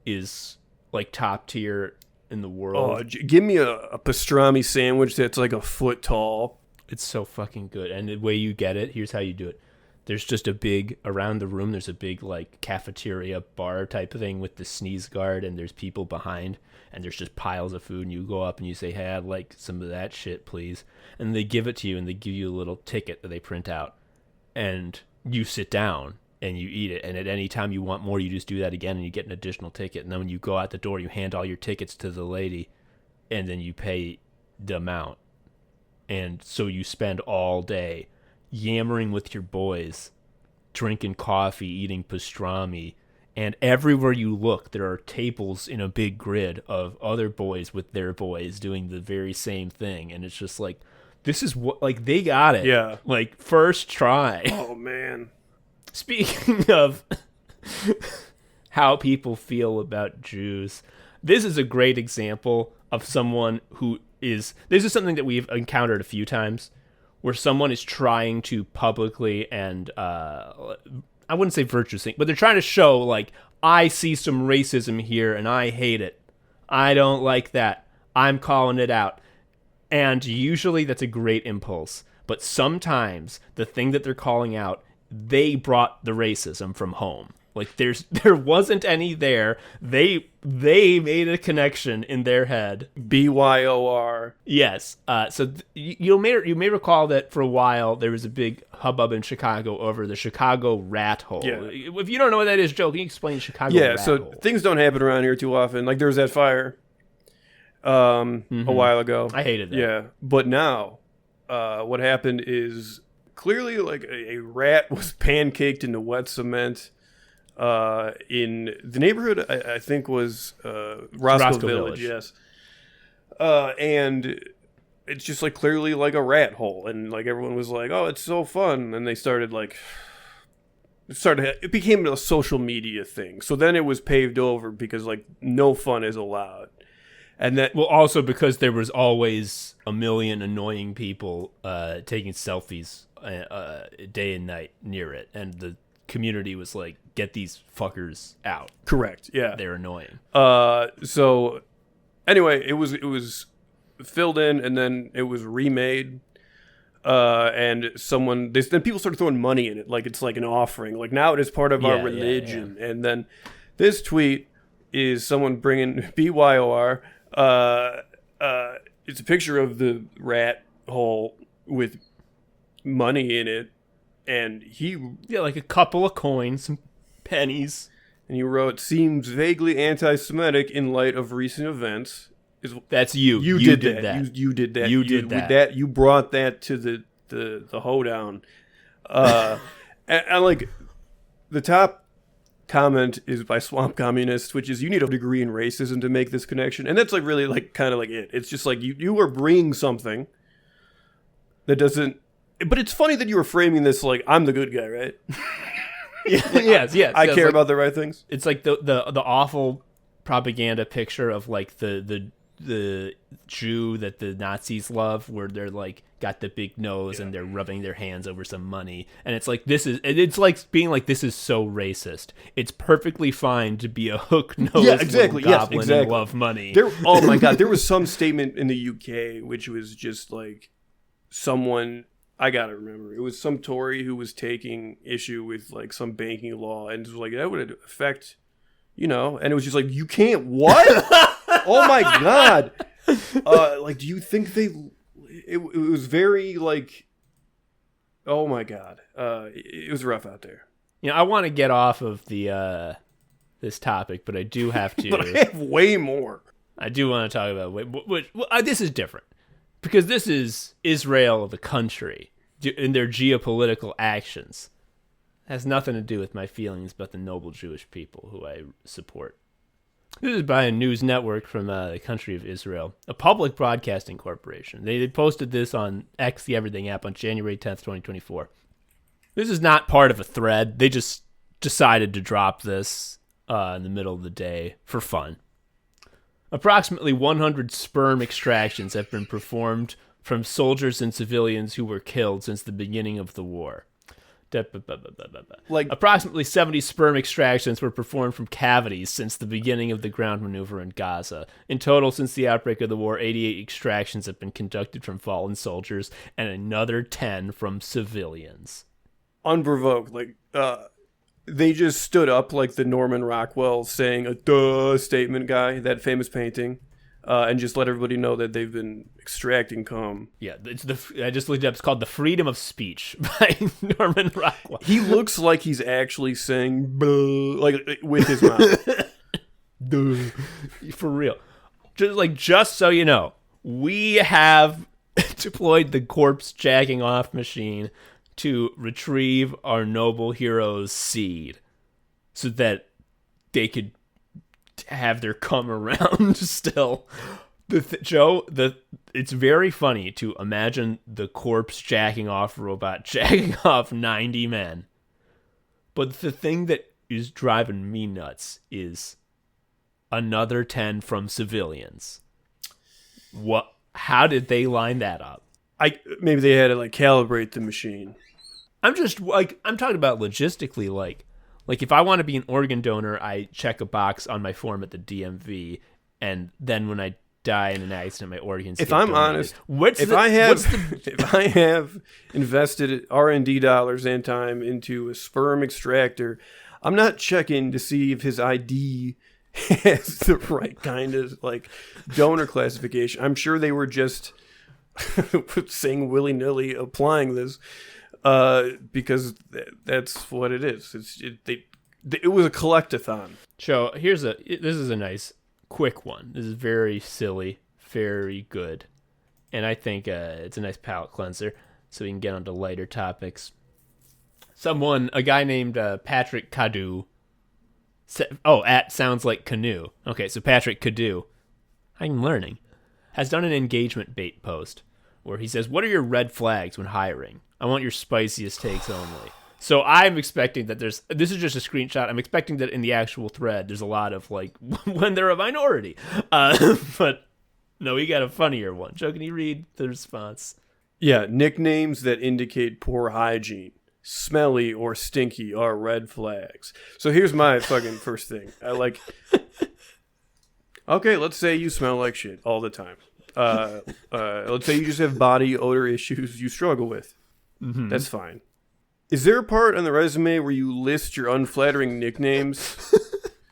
is like top tier in the world. Oh, give me a pastrami sandwich that's like a foot tall. It's so fucking good. And the way you get it, here's how you do it. There's just a big, around the room, there's a big like cafeteria bar type of thing with the sneeze guard, and there's people behind, and there's just piles of food, and you go up and you say, hey, I'd like some of that shit, please. And they give it to you, and they give you a little ticket that they print out. And you sit down and you eat it, and at any time you want more, you just do that again, and you get an additional ticket. And then when you go out the door, you hand all your tickets to the lady, and then you pay the amount. And so you spend all day yammering with your boys, drinking coffee, eating pastrami, and everywhere you look, there are tables in a big grid of other boys with their boys doing the very same thing. And it's just like, this is what, like, they got it. Yeah. Like, first try. Oh, man. Speaking of how people feel about Jews, this is a great example of someone who is, this is something that we've encountered a few times, where someone is trying to publicly and I wouldn't say virtue signaling, but they're trying to show, like, I see some racism here and I hate it. I don't like that. I'm calling it out. And usually that's a great impulse. But sometimes the thing that they're calling out, they brought the racism from home. Like, there wasn't any there. They made a connection in their head. BYOR. Yes. So you may recall that for a while there was a big hubbub in Chicago over the Chicago rat hole. Yeah. If you don't know what that is, Joe, can you explain Chicago rat hole? Yeah, so things don't happen around here too often. Like, there was that fire a while ago. I hated that. Yeah, but now what happened is clearly like a rat was pancaked into wet cement in the neighborhood, I think was Roscoe Village, yes. And it's just like clearly like a rat hole, and like everyone was like, "Oh, it's so fun," and they started like it became a social media thing. So then it was paved over because like no fun is allowed. And that, well, also because there was always a million annoying people taking selfies day and night near it, and the community was like, "Get these fuckers out!" Correct. Yeah, they're annoying. So anyway, it was filled in, and then it was remade. And then people started throwing money in it, like it's like an offering. Like now it is part of our religion. Yeah. And then this tweet is someone bringing BYOR. It's a picture of the rat hole with money in it, and like a couple of coins, some pennies, and he wrote, "Seems vaguely anti-Semitic in light of recent events." That's you. You did that. You did that. You did that. You brought that to the hoedown. And like the top comment is by Swamp Communist, which is, "You need a degree in racism to make this connection," and that's like really like kind of like it. It's just like you are bringing something that doesn't. But it's funny that you were framing this like I'm the good guy, right? Yes. I care about the right things. It's like the awful propaganda picture of like the Jew that the Nazis love, where they're like got the big nose and they're rubbing their hands over some money, and it's like it's like being like, this is so racist. It's perfectly fine to be a hook-nosed goblin and love money. Oh my god, there was some statement in the UK which was just like someone, I gotta remember, it was some Tory who was taking issue with like some banking law, and it was like, that would affect, and it was just like, you can't what? Oh my god! Like, do you think it was very like? Oh my god! It was rough out there. I want to get off of the this topic, but I do have to. But I have way more. I do want to talk about this is different because this is Israel, the country, and their geopolitical actions. It has nothing to do with my feelings about the noble Jewish people who I support. This is by a news network from the country of Israel, a public broadcasting corporation. They posted this on X, the Everything app, on January 10th, 2024. This is not part of a thread. They just decided to drop this in the middle of the day for fun. Approximately 100 sperm extractions have been performed from soldiers and civilians who were killed since the beginning of the war. Like, approximately 70 sperm extractions were performed from cavities since the beginning of the ground maneuver in Gaza. In total, since the outbreak of the war, 88 extractions have been conducted from fallen soldiers and another 10 from civilians. Unprovoked. Like, they just stood up like the Norman Rockwell saying a duh statement guy, that famous painting. And just let everybody know that they've been extracting cum. Yeah, I just looked it up. It's called The Freedom of Speech by Norman Rockwell. He looks like he's actually saying like with his mouth. For real. Just so you know, we have deployed the corpse jacking off machine to retrieve our noble hero's seed so that they could have their come around still. Joe, it's very funny to imagine the corpse jacking off robot jacking off 90 men. But the thing that is driving me nuts is another 10 from civilians. How did they line that up? Maybe they had to like calibrate the machine. I'm just like, I'm talking about logistically, like if I want to be an organ donor, I check a box on my form at the DMV, and then when I die in an accident, my organs. If get I'm donated. honest, if I have invested R&D dollars and time into a sperm extractor, I'm not checking to see if his ID has the right kind of like donor classification. I'm sure they were just saying willy-nilly applying this because that's what it is. It was a collectathon. So this is a nice quick one. This is very silly, very good, and I think it's a nice palate cleanser, so we can get on to lighter topics. A guy named Patrick Cadu. Sounds like canoe. Okay, so Patrick Cadu, I'm learning, has done an engagement bait post where he says, "What are your red flags when hiring? I want your spiciest takes only." So I'm expecting that this is just a screenshot. I'm expecting that in the actual thread, there's a lot of like, when they're a minority. But no, we got a funnier one. Joe, can you read the response? Yeah, nicknames that indicate poor hygiene. Smelly or stinky are red flags. So here's my fucking first thing. Okay, let's say you smell like shit all the time. Let's say you just have body odor issues you struggle with. Mm-hmm. That's fine. Is there a part on the resume where you list your unflattering nicknames?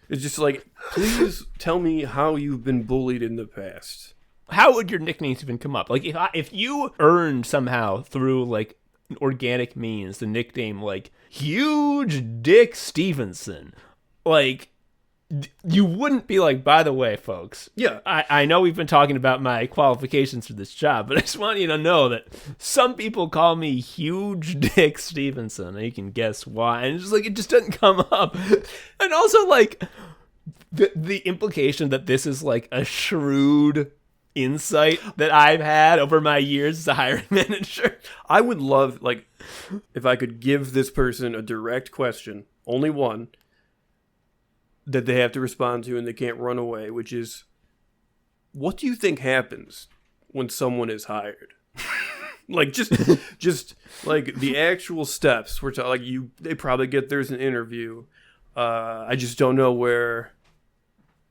It's just like, please tell me how you've been bullied in the past. How would your nicknames even come up? Like if you earned somehow through like organic means the nickname like Huge Dick Stevenson, like you wouldn't be like, by the way, folks, yeah, I know we've been talking about my qualifications for this job, but I just want you to know that some people call me Huge Dick Stevenson, and you can guess why. And it's just like, it just doesn't come up. And also like the implication that this is like a shrewd insight that I've had over my years as a hiring manager. I would love, like, if I could give this person a direct question, only one, that they have to respond to and they can't run away, which is, what do you think happens when someone is hired? Like, just like the actual steps. We're like, they probably get there's an interview. I just don't know where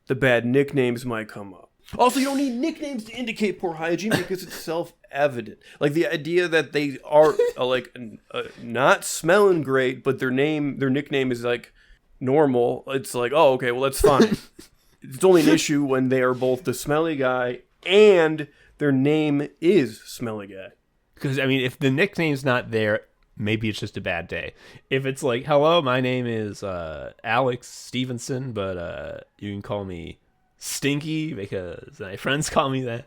the bad nicknames might come up. Also, you don't need nicknames to indicate poor hygiene because it's self-evident. Like the idea that they are not smelling great, but their nickname is like normal. It's like, oh, okay, well that's fine. It's only an issue when they are both the smelly guy and their name is smelly guy. Because I mean, if the nickname's not there, maybe it's just a bad day. If it's like, hello, my name is Alex Stevenson, but you can call me Stinky because my friends call me that.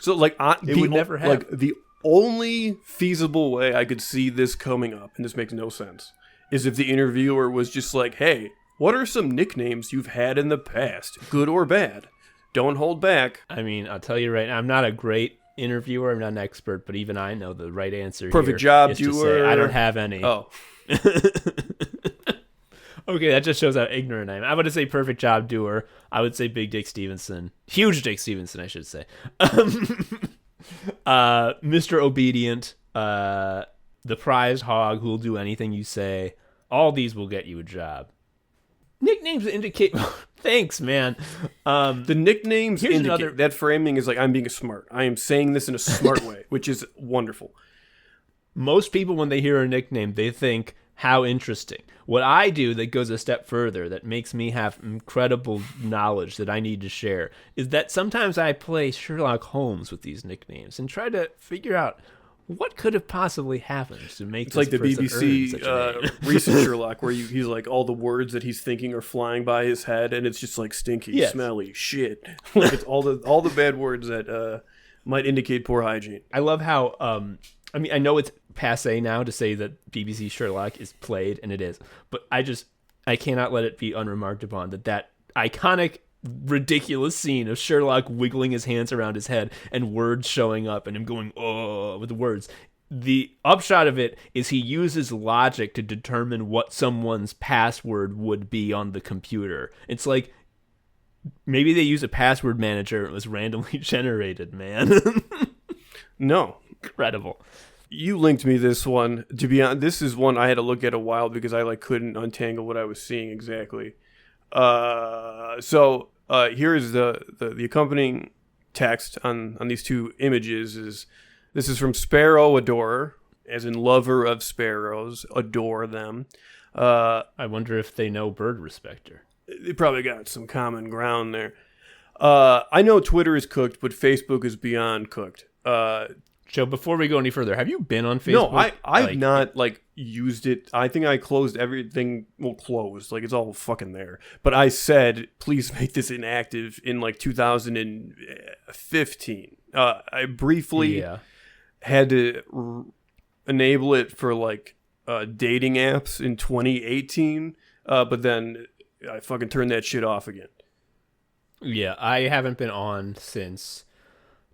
So like, it would never happen. Like the only feasible way I could see this coming up, and this makes no sense, is if the interviewer was just like, hey, what are some nicknames you've had in the past, good or bad? Don't hold back. I mean, I'll tell you right now, I'm not a great interviewer, I'm not an expert, but even I know the right answer. Perfect job is doer. To say, I don't have any. Oh. Okay, that just shows how ignorant I am. I would say perfect job doer. I would say Big Dick Stevenson. Huge Dick Stevenson, I should say. Mr. Obedient, the prize hog who will do anything you say. All these will get you a job. Nicknames indicate... Thanks, man. The nicknames indicate... That framing is like, I'm being smart. I am saying this in a smart way, which is wonderful. Most people, when they hear a nickname, they think, how interesting. What I do that goes a step further, that makes me have incredible knowledge that I need to share, is that sometimes I play Sherlock Holmes with these nicknames and try to figure out what could have possibly happened to make it's this like the BBC recent Sherlock, where he's like, all the words that he's thinking are flying by his head, and it's just like stinky, yes, smelly, shit. Like it's all the bad words that might indicate poor hygiene. I love how I mean, I know it's passé now to say that BBC Sherlock is played, and it is, but I cannot let it be unremarked upon that iconic, ridiculous scene of Sherlock wiggling his hands around his head and words showing up and him going, oh, with the words. The upshot of it is he uses logic to determine what someone's password would be on the computer. It's like, maybe they use a password manager and it was randomly generated, man. No. Incredible. You linked me this one. To be honest, this is one I had to look at a while because I like couldn't untangle what I was seeing exactly. So here is the accompanying text on these two images. This is from Sparrow Adorer, as in lover of sparrows, adore them. I wonder if they know Bird Respecter. They probably got some common ground there. I know Twitter is cooked, but Facebook is beyond cooked. Joe, before we go any further, have you been on Facebook? No, I've not used it. I think I closed everything. Well, closed, like it's all fucking there. But I said, please make this inactive in 2015. I briefly had to enable it for dating apps in 2018. But then I fucking turned that shit off again. Yeah, I haven't been on since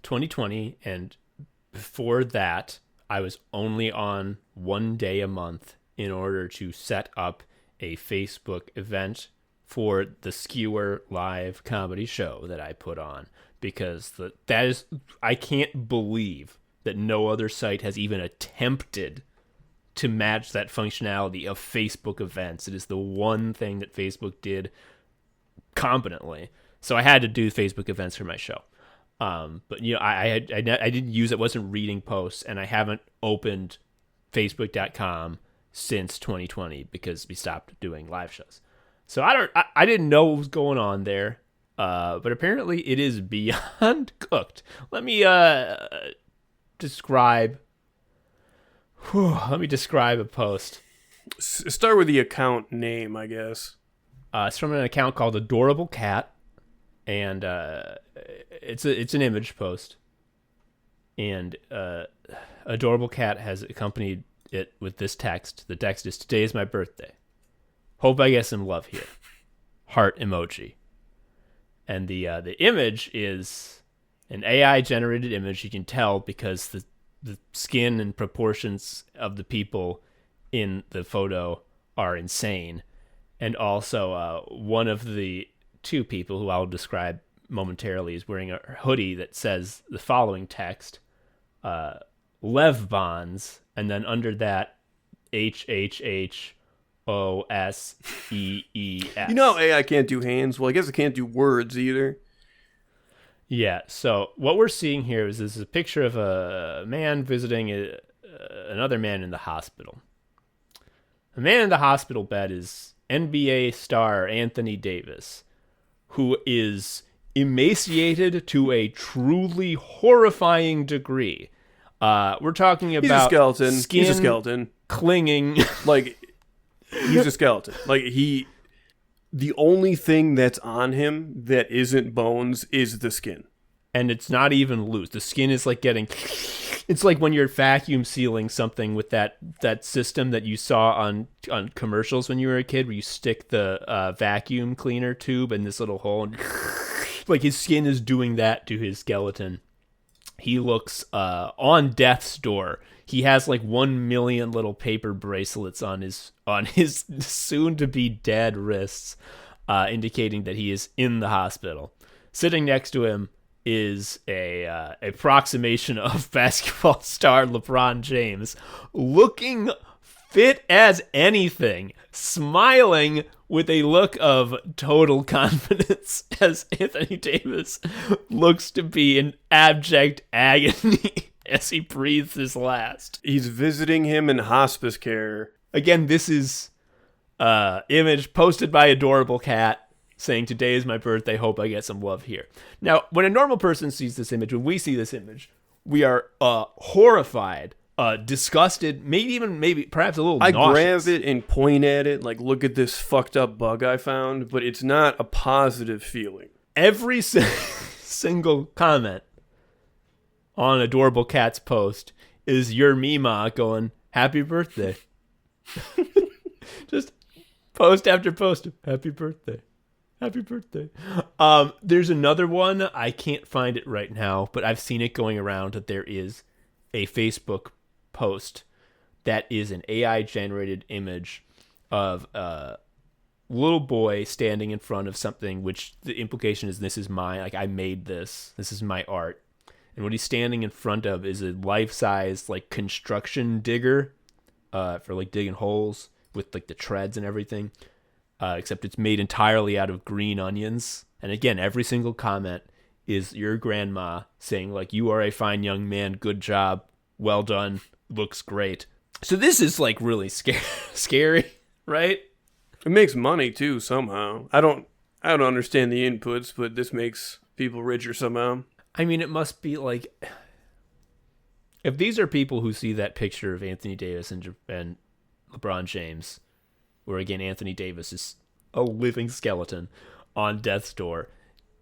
2020, and before that, I was only on 1 day a month in order to set up a Facebook event for the Skewer live comedy show that I put on, because I can't believe that no other site has even attempted to match that functionality of Facebook events. It is the one thing that Facebook did competently. So I had to do Facebook events for my show. But I didn't use it, wasn't reading posts, and I haven't opened Facebook.com since 2020 because we stopped doing live shows. So I didn't know what was going on there. But apparently it is beyond cooked. Let me describe a post. Start with the account name, I guess. It's from an account called Adorable Cat, and it's an image post. And Adorable Cat has accompanied it with this text. The text is, "Today is my birthday. Hope I get some love here." Heart emoji. And the image is an AI generated image. You can tell because the skin and proportions of the people in the photo are insane. And also one of the two people, who I'll describe momentarily, is wearing a hoodie that says the following text, Lev Bonds, and then under that, HHHOSEES. You know how AI can't do hands? Well, I guess it can't do words either. Yeah, so what we're seeing here is this is a picture of a man visiting another man in the hospital. The man in the hospital bed is NBA star Anthony Davis, who is emaciated to a truly horrifying degree. We're talking about He's a skeleton. Skin He's a skeleton. Clinging. He's a skeleton. The only thing that's on him that isn't bones is the skin. And it's not even loose. The skin is it's like when you're vacuum sealing something with that system that you saw on commercials when you were a kid, where you stick the vacuum cleaner tube in this little hole, and his skin is doing that to his skeleton. He looks on death's door. He has 1 million little paper bracelets on his soon to be dead wrists, indicating that he is in the hospital. Sitting next to him is a approximation of basketball star LeBron James, looking fit as anything, smiling with a look of total confidence as Anthony Davis looks to be in abject agony as he breathes his last. He's visiting him in hospice care. Again, this is image posted by Adorable Cat saying, "Today is my birthday. Hope I get some love here." Now, when a normal person sees this image, when we see this image, we are horrified, disgusted, maybe perhaps a little nauseous. I grab it and point at it, look at this fucked up bug I found, but it's not a positive feeling. Every single comment on Adorable Cat's post is your Mima going, "Happy birthday." Just post after post, "Happy birthday. Happy birthday." There's another one. I can't find it right now, but I've seen it going around that there is a Facebook post that is an AI-generated image of a little boy standing in front of something, which the implication is this is mine. I made this. This is my art. And what he's standing in front of is a life-size like construction digger for like digging holes with like the treads and everything. Except it's made entirely out of green onions. And again, every single comment is your grandma saying like, "You are a fine young man. Good job. Well done. Looks great." So this is like really scary, right? It makes money too somehow. I don't understand the inputs, but this makes people richer somehow. I mean, it must be like, if these are people who see that picture of Anthony Davis and LeBron James, where again Anthony Davis is a living skeleton on death's door,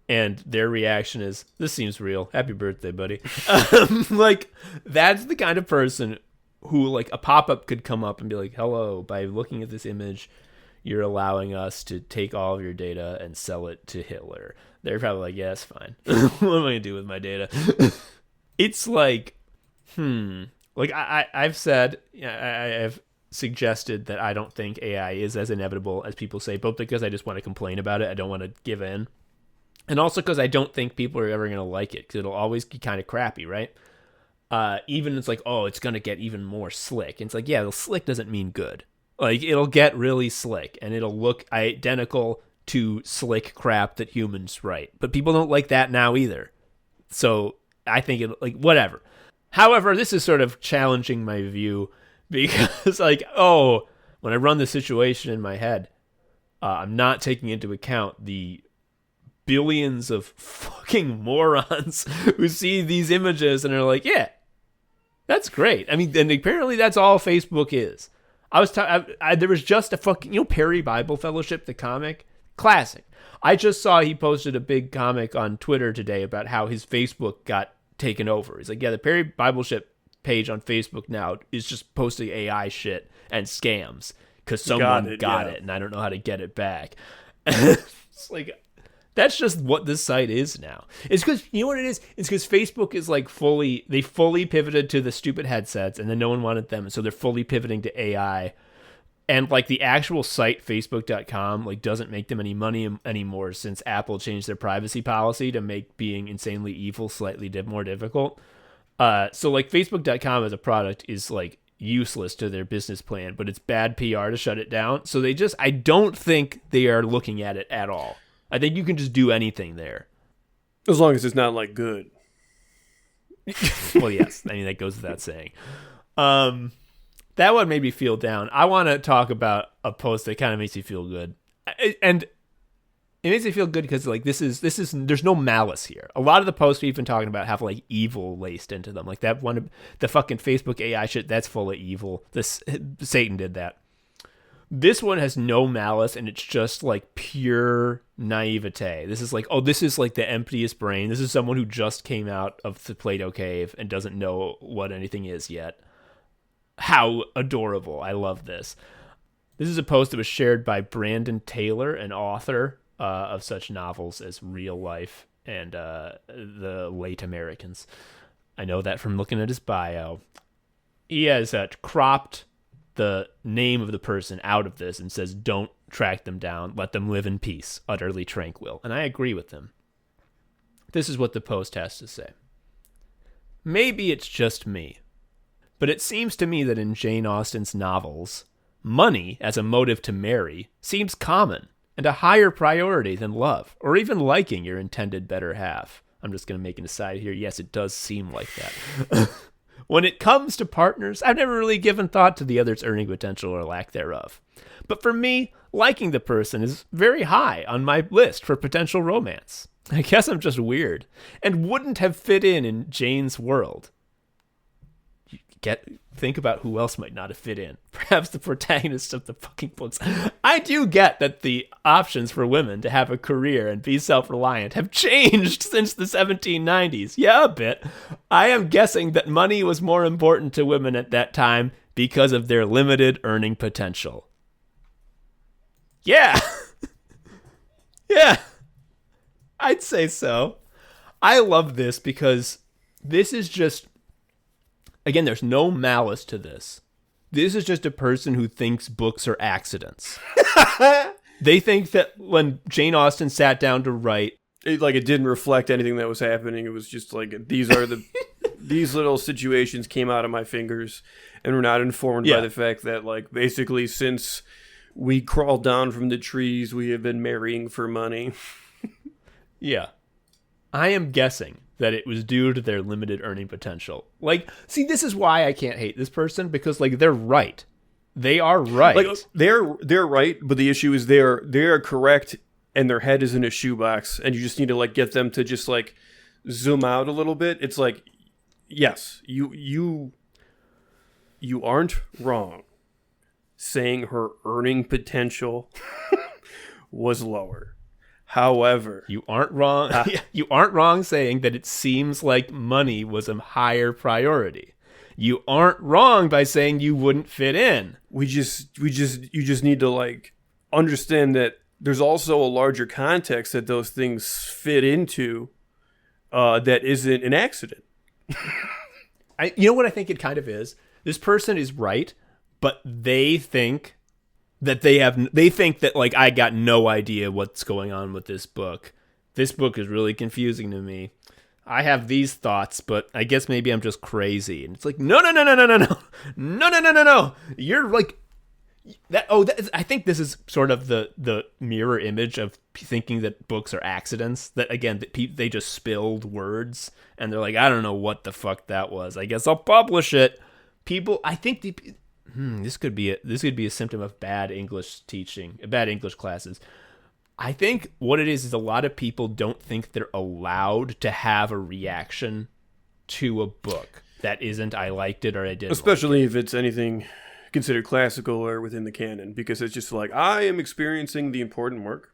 and their reaction is, "This seems real. Happy birthday, buddy." Like, that's the kind of person who, like, a pop-up could come up and be like, "Hello, by looking at this image, you're allowing us to take all of your data and sell it to Hitler." They're probably like, "Yeah, it's fine. What am I going to do with my data?" It's like, Like, I've said, I've suggested that I don't think AI is as inevitable as people say, both because I just want to complain about it. I don't want to give in. And also because I don't think people are ever going to like it, because it'll always be kind of crappy, right? Even it's like, oh, it's going to get even more slick. And it's like, yeah, the slick doesn't mean good. Like, it'll get really slick, and it'll look identical to slick crap that humans write. But people don't like that now either. So I think it, like, whatever. However, this is sort of challenging my view, because, like, oh, when I run the situation in my head, I'm not taking into account the billions of fucking morons who see these images and are like, yeah, that's great. I mean, and apparently that's all Facebook is. There was just a fucking, Perry Bible Fellowship, the comic, classic. I just saw he posted a big comic on Twitter today about how his Facebook got taken over. He's like, yeah, the Perry Bible Ship page on Facebook now is just posting AI shit and scams because someone got it and I don't know how to get it back. It's like, that's just what this site is now. It's because, you know what it is? It's because Facebook is like they fully pivoted to the stupid headsets, and then no one wanted them, and so they're fully pivoting to AI. And like the actual site, Facebook.com, like doesn't make them any money anymore since Apple changed their privacy policy to make being insanely evil slightly more difficult. So like Facebook.com as a product is like useless to their business plan, but it's bad PR to shut it down. So I don't think they are looking at it at all. I think you can just do anything there. As long as it's not, like, good. Well, yes. I mean, that goes without saying. That one made me feel down. I want to talk about a post that kind of makes me feel good. And it makes me feel good because, like, this is there's no malice here. A lot of the posts we've been talking about have, like, evil laced into them. Like, that one, the fucking Facebook AI shit, that's full of evil. Satan did that. This one has no malice, and it's just like pure naivete. This is like, oh, this is like the emptiest brain. This is someone who just came out of the Plato cave and doesn't know what anything is yet. How adorable. I love this. This is a post that was shared by Brandon Taylor, an author of such novels as Real Life and The Late Americans. I know that from looking at his bio. He has cropped the name of the person out of this and says, don't track them down, let them live in peace, utterly tranquil. And I agree with him. This is what the post has to say. Maybe it's just me, but it seems to me that in Jane Austen's novels, money as a motive to marry seems common and a higher priority than love, or even liking your intended better half. I'm just going to make an aside here. Yes, it does seem like that. When it comes to partners, I've never really given thought to the other's earning potential or lack thereof. But for me, liking the person is very high on my list for potential romance. I guess I'm just weird and wouldn't have fit in Jane's world. Think about who else might not have fit in. Perhaps the protagonists of the fucking books. I do get that the options for women to have a career and be self-reliant have changed since the 1790s. Yeah, a bit. I am guessing that money was more important to women at that time because of their limited earning potential. Yeah. Yeah. I'd say so. I love this because this is just, again, there's no malice to this. This is just a person who thinks books are accidents. They think that when Jane Austen sat down to write it didn't reflect anything that was happening. It was just like, these little situations came out of my fingers and were not informed by the fact that, like, basically since we crawled down from the trees, we have been marrying for money. Yeah. I am guessing that it was due to their limited earning potential. Like, see, this is why I can't hate this person, because, like, they're right. They are right. Like, they're right, but the issue is they are correct, and their head is in a shoebox, and you just need to, like, get them to just, like, zoom out a little bit. It's like, yes, you aren't wrong saying her earning potential was lower. However, you aren't wrong. You aren't wrong saying that it seems like money was a higher priority. You aren't wrong by saying you wouldn't fit in. You just need to, like, understand that there's also a larger context that those things fit into, that isn't an accident. You know what I think it kind of is? This person is right, but they think that they think that, like, I got no idea what's going on with this book. This book is really confusing to me. I have these thoughts, but I guess maybe I'm just crazy. And it's like, no. You're like that. Oh, I think this is sort of the mirror image of thinking that books are accidents. That, again, they just spilled words and they're like, I don't know what the fuck that was. I guess I'll publish it. People, I think this could be a symptom of bad English teaching, bad English classes. I think what it is a lot of people don't think they're allowed to have a reaction to a book that isn't I liked it or I didn't. Especially if it's anything considered classical or within the canon, because it's just like, I am experiencing the important work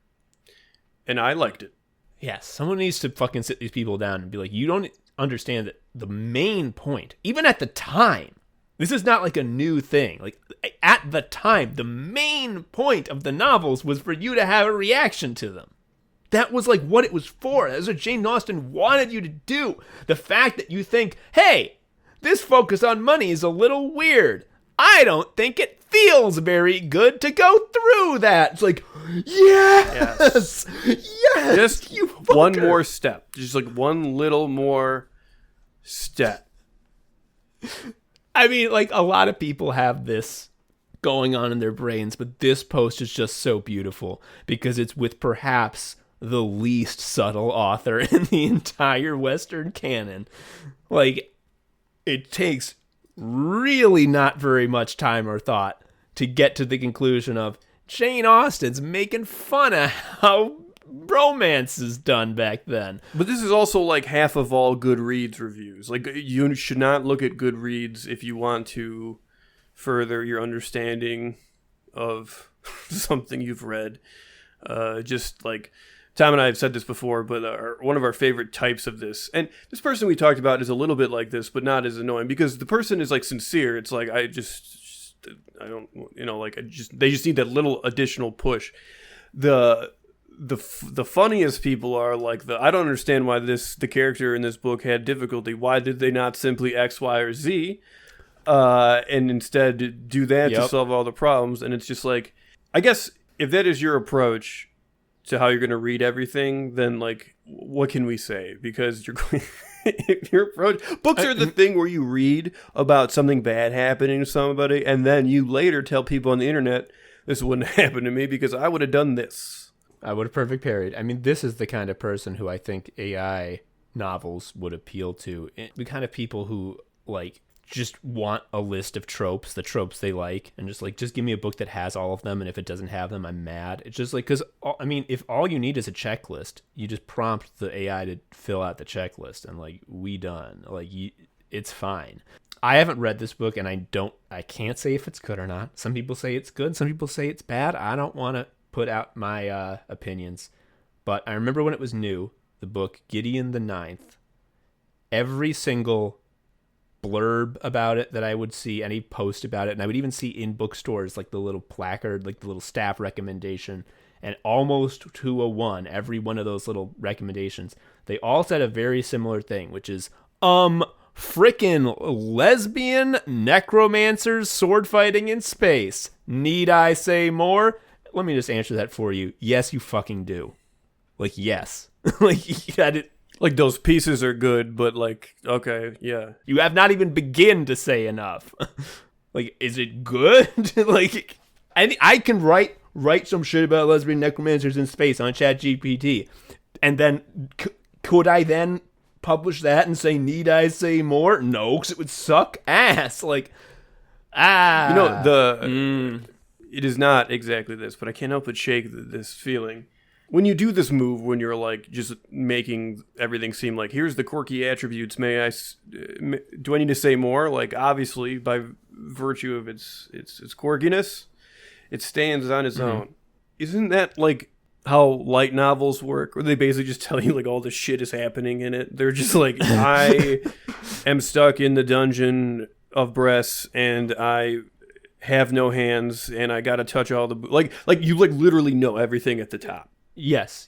and I liked it. Yes, someone needs to fucking sit these people down and be like, you don't understand that the main point, even at the time, this is not like a new thing. Like, at the time, the main point of the novels was for you to have a reaction to them. That was, like, what it was for. That was what Jane Austen wanted you to do. The fact that you think, hey, this focus on money is a little weird. I don't think it feels very good to go through that. It's like, yes. Just you one fucker. more step. Just, like, one little more step. I mean, like, a lot of people have this going on in their brains, but this post is just so beautiful because it's with perhaps the least subtle author in the entire Western canon. Like, it takes really not very much time or thought to get to the conclusion of Jane Austen's making fun of how romance is done back then. But this is also like half of all Goodreads reviews. Like, you should not look at Goodreads if you want to further your understanding of something you've read. Just like Tom and I have said this before, but one of our favorite types of this, and this person we talked about is a little bit like this, but not as annoying because the person is, like, sincere. It's like, I don't, like, they just need that little additional push. The funniest people are like I don't understand why the character in this book had difficulty. Why did they not simply X, Y, or Z, and instead do that to solve all the problems? And it's just like, I guess if that is your approach to how you're going to read everything, then, like, what can we say? Because your approach, books are the thing where you read about something bad happening to somebody, and then you later tell people on the internet, this wouldn't happen to me because I would have done this. I would have perfect parried. I mean, this is the kind of person who I think AI novels would appeal to. The kind of people who, like, just want a list of tropes, the tropes they like, and just give me a book that has all of them, and if it doesn't have them, I'm mad. It's just like, because, I mean, if all you need is a checklist, you just prompt the AI to fill out the checklist, and, like, we done. Like, it's fine. I haven't read this book, and I can't say if it's good or not. Some people say it's good, some people say it's bad. I don't want to put out my opinions, but I remember when it was new, the book Gideon the Ninth, every single blurb about it that I would see, any post about it, and I would even see in bookstores, like, the little placard, like the little staff recommendation, and almost to a one, every one of those little recommendations, they all said a very similar thing, which is, frickin' lesbian necromancers sword fighting in space. Need I say more? Let me just answer that for you. Yes, you fucking do. Like, yes. Like, you got it. Like, those pieces are good, but, like, okay, yeah. You have not even begin to say enough. Like, is it good? Like, I can write some shit about lesbian necromancers in space on ChatGPT, and then could I then publish that and say, need I say more? No, because it would suck ass. Like, You know, it is not exactly this, but I can't help but shake this feeling. When you do this move, when you're like just making everything seem like, here's the quirky attributes, do I need to say more? Like, obviously, by virtue of its quirkiness, it stands on its own. Isn't that like how light novels work, where they basically just tell you like all the shit is happening in it? They're just like, I am stuck in the dungeon of breasts, and I have no hands, and I gotta touch all the like you like literally know everything at the top. Yes.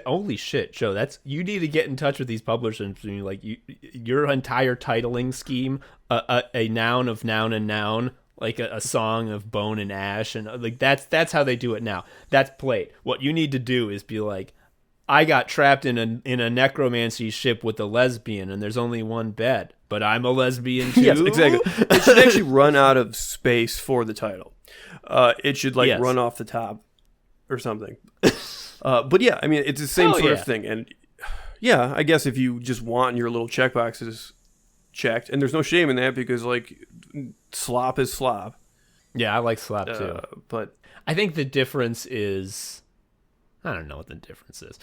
Holy shit, Joe. You need to get in touch with these publishers. Like, your entire titling scheme, a noun of noun and noun, like a song of bone and ash, and like that's how they do it now. That's played. What you need to do is be like, I got trapped in a necromancy ship with a lesbian, and there's only one bed, but I'm a lesbian too. Yes, exactly. It should actually run out of space for the title. It should run off the top or something. But yeah, I mean, it's the same sort of thing. And yeah, I guess if you just want your little checkboxes checked, and there's no shame in that, because like slop is slop. Yeah, I like slop too. But I think the difference is, I don't know what the difference is.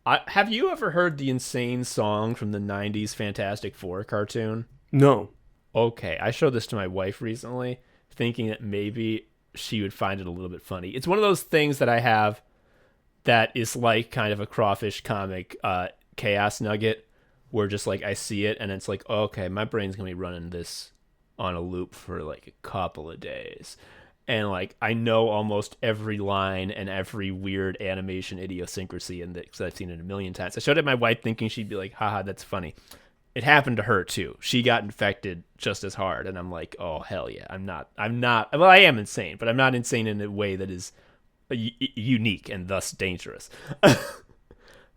Have you ever heard the insane song from the 90s Fantastic Four cartoon? No. Okay, I showed this to my wife recently, thinking that maybe she would find it a little bit funny. It's one of those things that I have that is like kind of a crawfish comic chaos nugget, where just like I see it and it's like, oh, okay, my brain's gonna be running this on a loop for like a couple of days, and like I know almost every line and every weird animation idiosyncrasy in it because I've seen it a million times. I showed it to my wife thinking she'd be like, haha, that's funny. It happened to her too. She got infected just as hard, and I'm like, oh hell yeah. I'm not. Well, I am insane, but I'm not insane in a way that is unique and thus dangerous.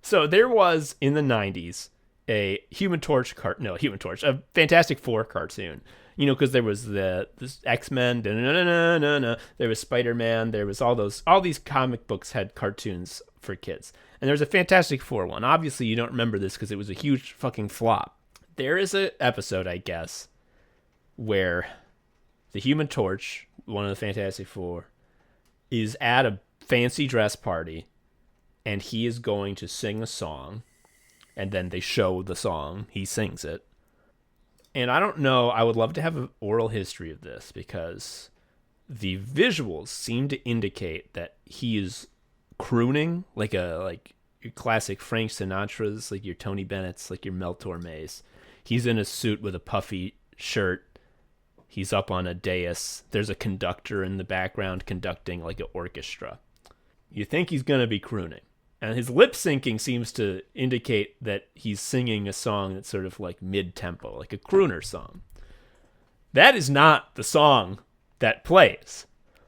So there was in the 90s a a Fantastic Four cartoon. You know, because there was this X-Men, there was Spider-Man, there was all these comic books had cartoons for kids, and there was a Fantastic Four one. Obviously, you don't remember this because it was a huge fucking flop. There is an episode, I guess, where the Human Torch, one of the Fantastic Four, is at a fancy dress party, and he is going to sing a song, and then they show the song. He sings it. And I don't know, I would love to have an oral history of this, because the visuals seem to indicate that he is crooning, like your classic Frank Sinatra's, like your Tony Bennett's, like your Mel Torme's. He's in a suit with a puffy shirt. He's up on a dais. There's a conductor in the background conducting like an orchestra. You think he's going to be crooning. And his lip syncing seems to indicate that he's singing a song that's sort of like mid-tempo, like a crooner song. That is not the song that plays.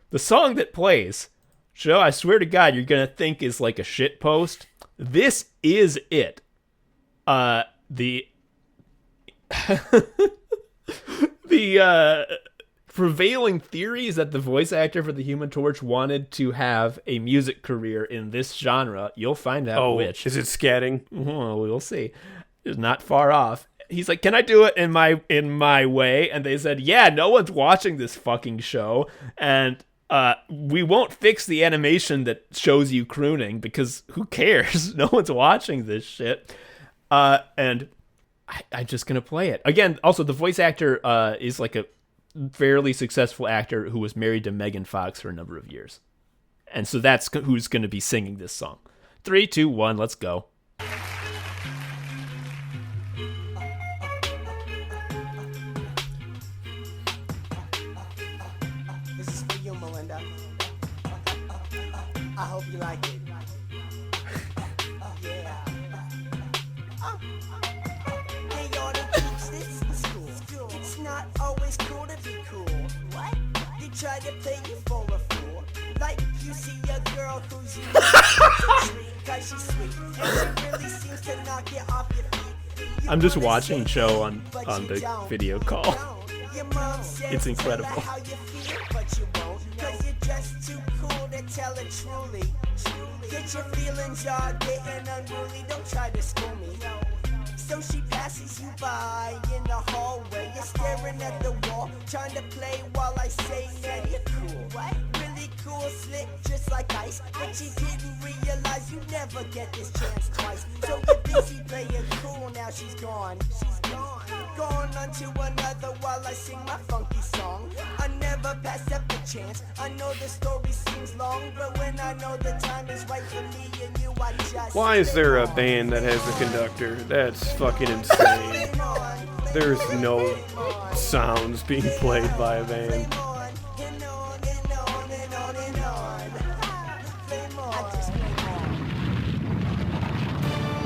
The song that plays, Joe, I swear to God, you're going to think is like a shit post. This is it. The prevailing theory is that the voice actor for the Human Torch wanted to have a music career in this genre. You'll find out which. Is it scatting? Well, we'll see. It's not far off. He's like, can I do it in my way? And they said, yeah, no one's watching this fucking show. And we won't fix the animation that shows you crooning, because who cares? No one's watching this shit. And I'm just going to play it. Again, also, the voice actor is like a fairly successful actor who was married to Megan Fox for a number of years. And so that's who's going to be singing this song. 3, 2, 1, let's go. This is for you, Melinda. I hope you like it. Yeah. They ought to teach this in school. It's not always cool to be cool. What? They try to play you for a fool. Like you see a girl who's unique. Cause she's sweet. And she really seems to knock you off your feet. I'm just watching Joe on the video call. Your mom says It's incredible. tell her how you feel, but you won't. Cause you're just too cool to tell it truly. Get your feelings all getting unruly. Don't try to school me. So she passes you by in the hallway. You're staring at the wall, trying to play while I say, man, you're cool. What? Really cool, slick, just like ice. But you didn't realize you never get this chance twice. So you're busy playing cool, now she's gone. She's gone. Gone on to another while I sing my funky song. I never pass up a chance. I know the story seems long, but when I know the time is right for me and you, I just. Why is there a band that has a conductor? That's fucking insane. There's no sounds being played by a band.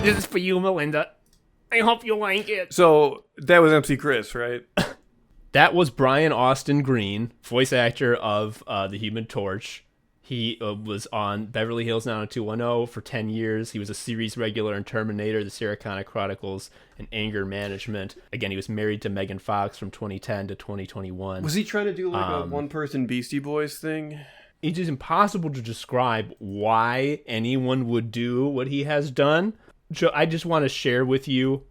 This is for you, Melinda. I hope you like it. So that was MC Chris, right? That was Brian Austin Green, voice actor of the Human Torch. He was on Beverly Hills 90210 for 10 years. He was a series regular in Terminator, The Sarah Connor Chronicles, and Anger Management. Again, he was married to Megan Fox from 2010 to 2021. Was he trying to do like a one-person Beastie Boys thing? It is impossible to describe why anyone would do what he has done. Joe, I just want to share with you,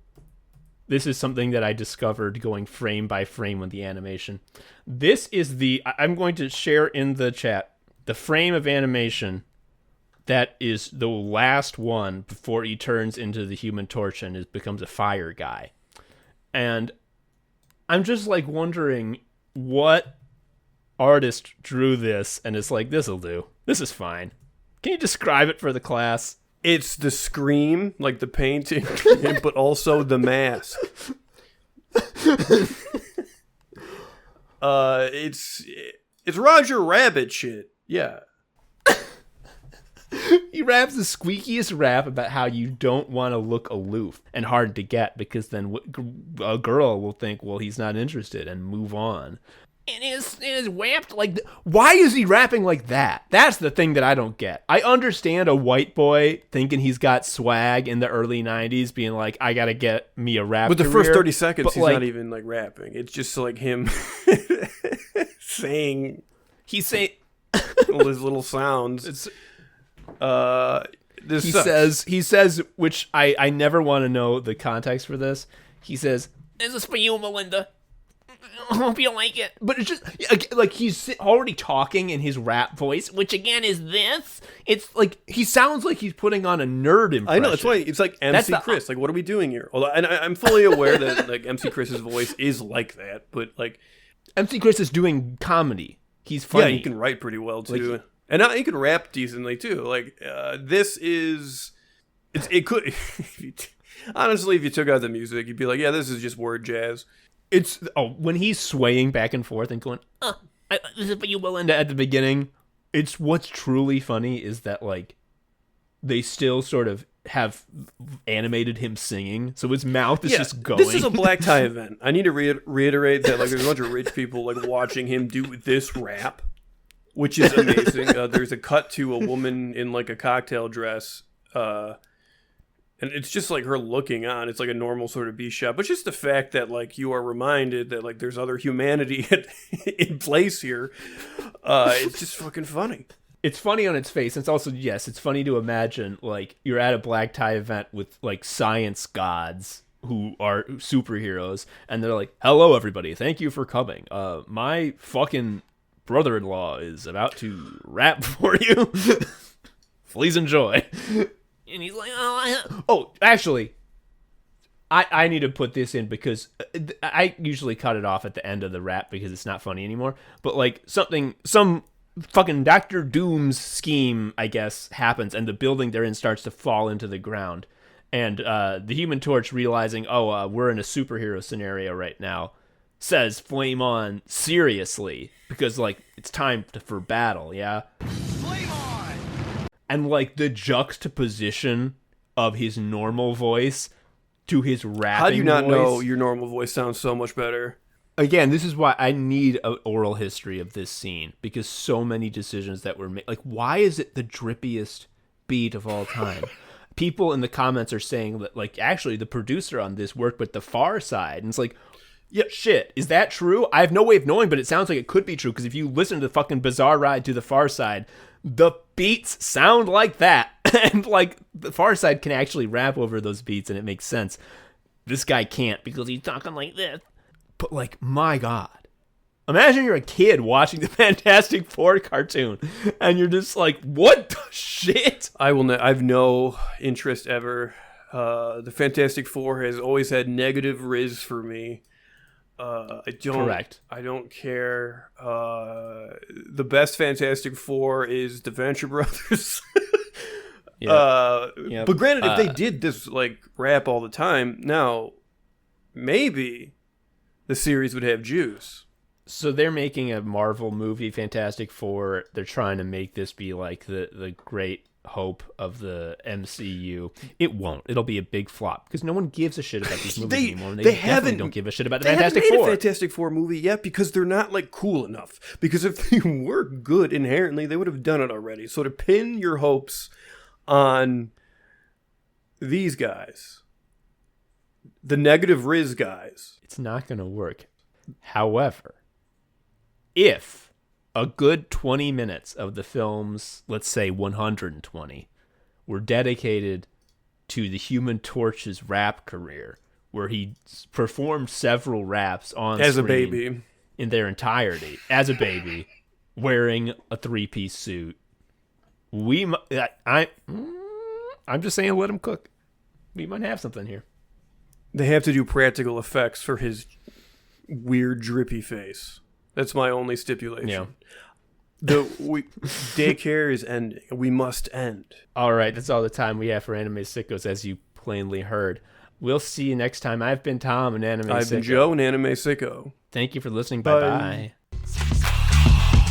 this is something that I discovered going frame by frame with the animation. This is I'm going to share in the chat the frame of animation that is the last one before he turns into the Human Torch and becomes a fire guy. And I'm just like wondering what artist drew this and it's like, this'll do. This is fine. Can you describe it for the class? It's the scream, like the painting, but also the mask. It's Roger Rabbit shit. Yeah. He raps the squeakiest rap about how you don't want to look aloof and hard to get because then a girl will think, well, he's not interested and move on. And it is rapped like... Why is he rapping like that? That's the thing that I don't get. I understand a white boy thinking he's got swag in the early 90s being like, I gotta get me a rap But the career. first 30 seconds, he's like, not even like rapping. It's just like him saying... He's saying... all his little sounds. He says, which I never want to know the context for this. He says, "This is for you, Melinda. I hope you like it." But it's just like he's already talking in his rap voice, which again is this. It's like he sounds like he's putting on a nerd impression. I know, that's why it's like MC Chris. Like, what are we doing here? Although, and I'm fully aware that like MC Chris's voice is like that, but like MC Chris is doing comedy. He's funny. Yeah, he can write pretty well too, and he can rap decently too. Like this is, it could honestly, if you took out the music, you'd be like, yeah, this is just word jazz. It's when he's swaying back and forth and going, this is for you, Melinda, at the beginning. It's what's truly funny is that like they still sort of have animated him singing, so his mouth is just going. This is a black tie event. I need to reiterate that like there's a bunch of rich people like watching him do this rap, which is amazing. There's a cut to a woman in like a cocktail dress, and it's just like her looking on. It's like a normal sort of B shot, but just the fact that like you are reminded that like there's other humanity in place here, it's just fucking funny. It's funny on its face. It's also, yes, it's funny to imagine like you're at a black tie event with like science gods who are superheroes, and they're like, "Hello, everybody. Thank you for coming. My fucking brother-in-law is about to rap for you. Please enjoy." And he's like, actually, I need to put this in because I usually cut it off at the end of the rap because it's not funny anymore. But like some fucking Dr. Doom's scheme, I guess, happens, and the building they're in starts to fall into the ground. And the Human Torch, realizing, we're in a superhero scenario right now, says, "Flame on, seriously," because like it's time for battle, yeah? Flame on! And like the juxtaposition of his normal voice to his rapping voice. How do you not know your normal voice sounds so much better? Again, this is why I need an oral history of this scene, because so many decisions that were made. Like, why is it the drippiest beat of all time? People in the comments are saying that, like, actually the producer on this worked with the Far Side. And it's like, yeah, shit, is that true? I have no way of knowing, but it sounds like it could be true, because if you listen to the fucking Bizarre Ride to the Far Side, the beats sound like that. And, like, the Far Side can actually rap over those beats, and it makes sense. This guy can't, because he's talking like this. But, like, my God. Imagine you're a kid watching the Fantastic Four cartoon, and you're just like, what the shit? I've no interest ever. The Fantastic Four has always had negative riz for me. Correct. I don't care. The best Fantastic Four is the Venture Brothers. Yep. But granted, if they did this, like, rap all the time, now, maybe the series would have juice. So they're making a Marvel movie, Fantastic Four. They're trying to make this be like the great hope of the MCU. It won't. It'll be a big flop because no one gives a shit about these movies anymore. And they definitely don't give a shit about the Fantastic Four. They haven't made a Fantastic Four movie yet because they're not, like, cool enough. Because if they were good inherently, they would have done it already. So to pin your hopes on these guys, the negative riz guys, it's not going to work. However, if a good 20 minutes of the film's, let's say 120, were dedicated to the Human Torch's rap career, where he performed several raps on as screen a baby in their entirety, as a baby, wearing a 3-piece suit, I'm just saying, let him cook. We might have something here. They have to do practical effects for his weird drippy face. That's my only stipulation. Yeah. Daycare is ending. We must end. All right, that's all the time we have for Anime Sickos, as you plainly heard. We'll see you next time. I've been Tom, an Anime Sicko. I've been Joe, an Anime Sicko. Thank you for listening. Bye. Bye-bye.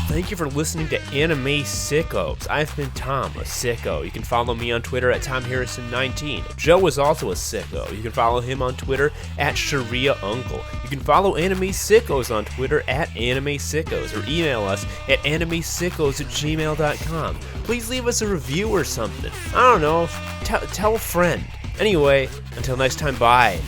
Thank you for listening to Anime Sickos. I've been Tom, a sicko. You can follow me on Twitter at TomHarrison19. Joe is also a sicko. You can follow him on Twitter at Sharia Uncle. You can follow Anime Sickos on Twitter at Anime Sickos, or email us at animesickos@gmail.com. Please leave us a review or something. I don't know. Tell a friend. Anyway, until next time, bye.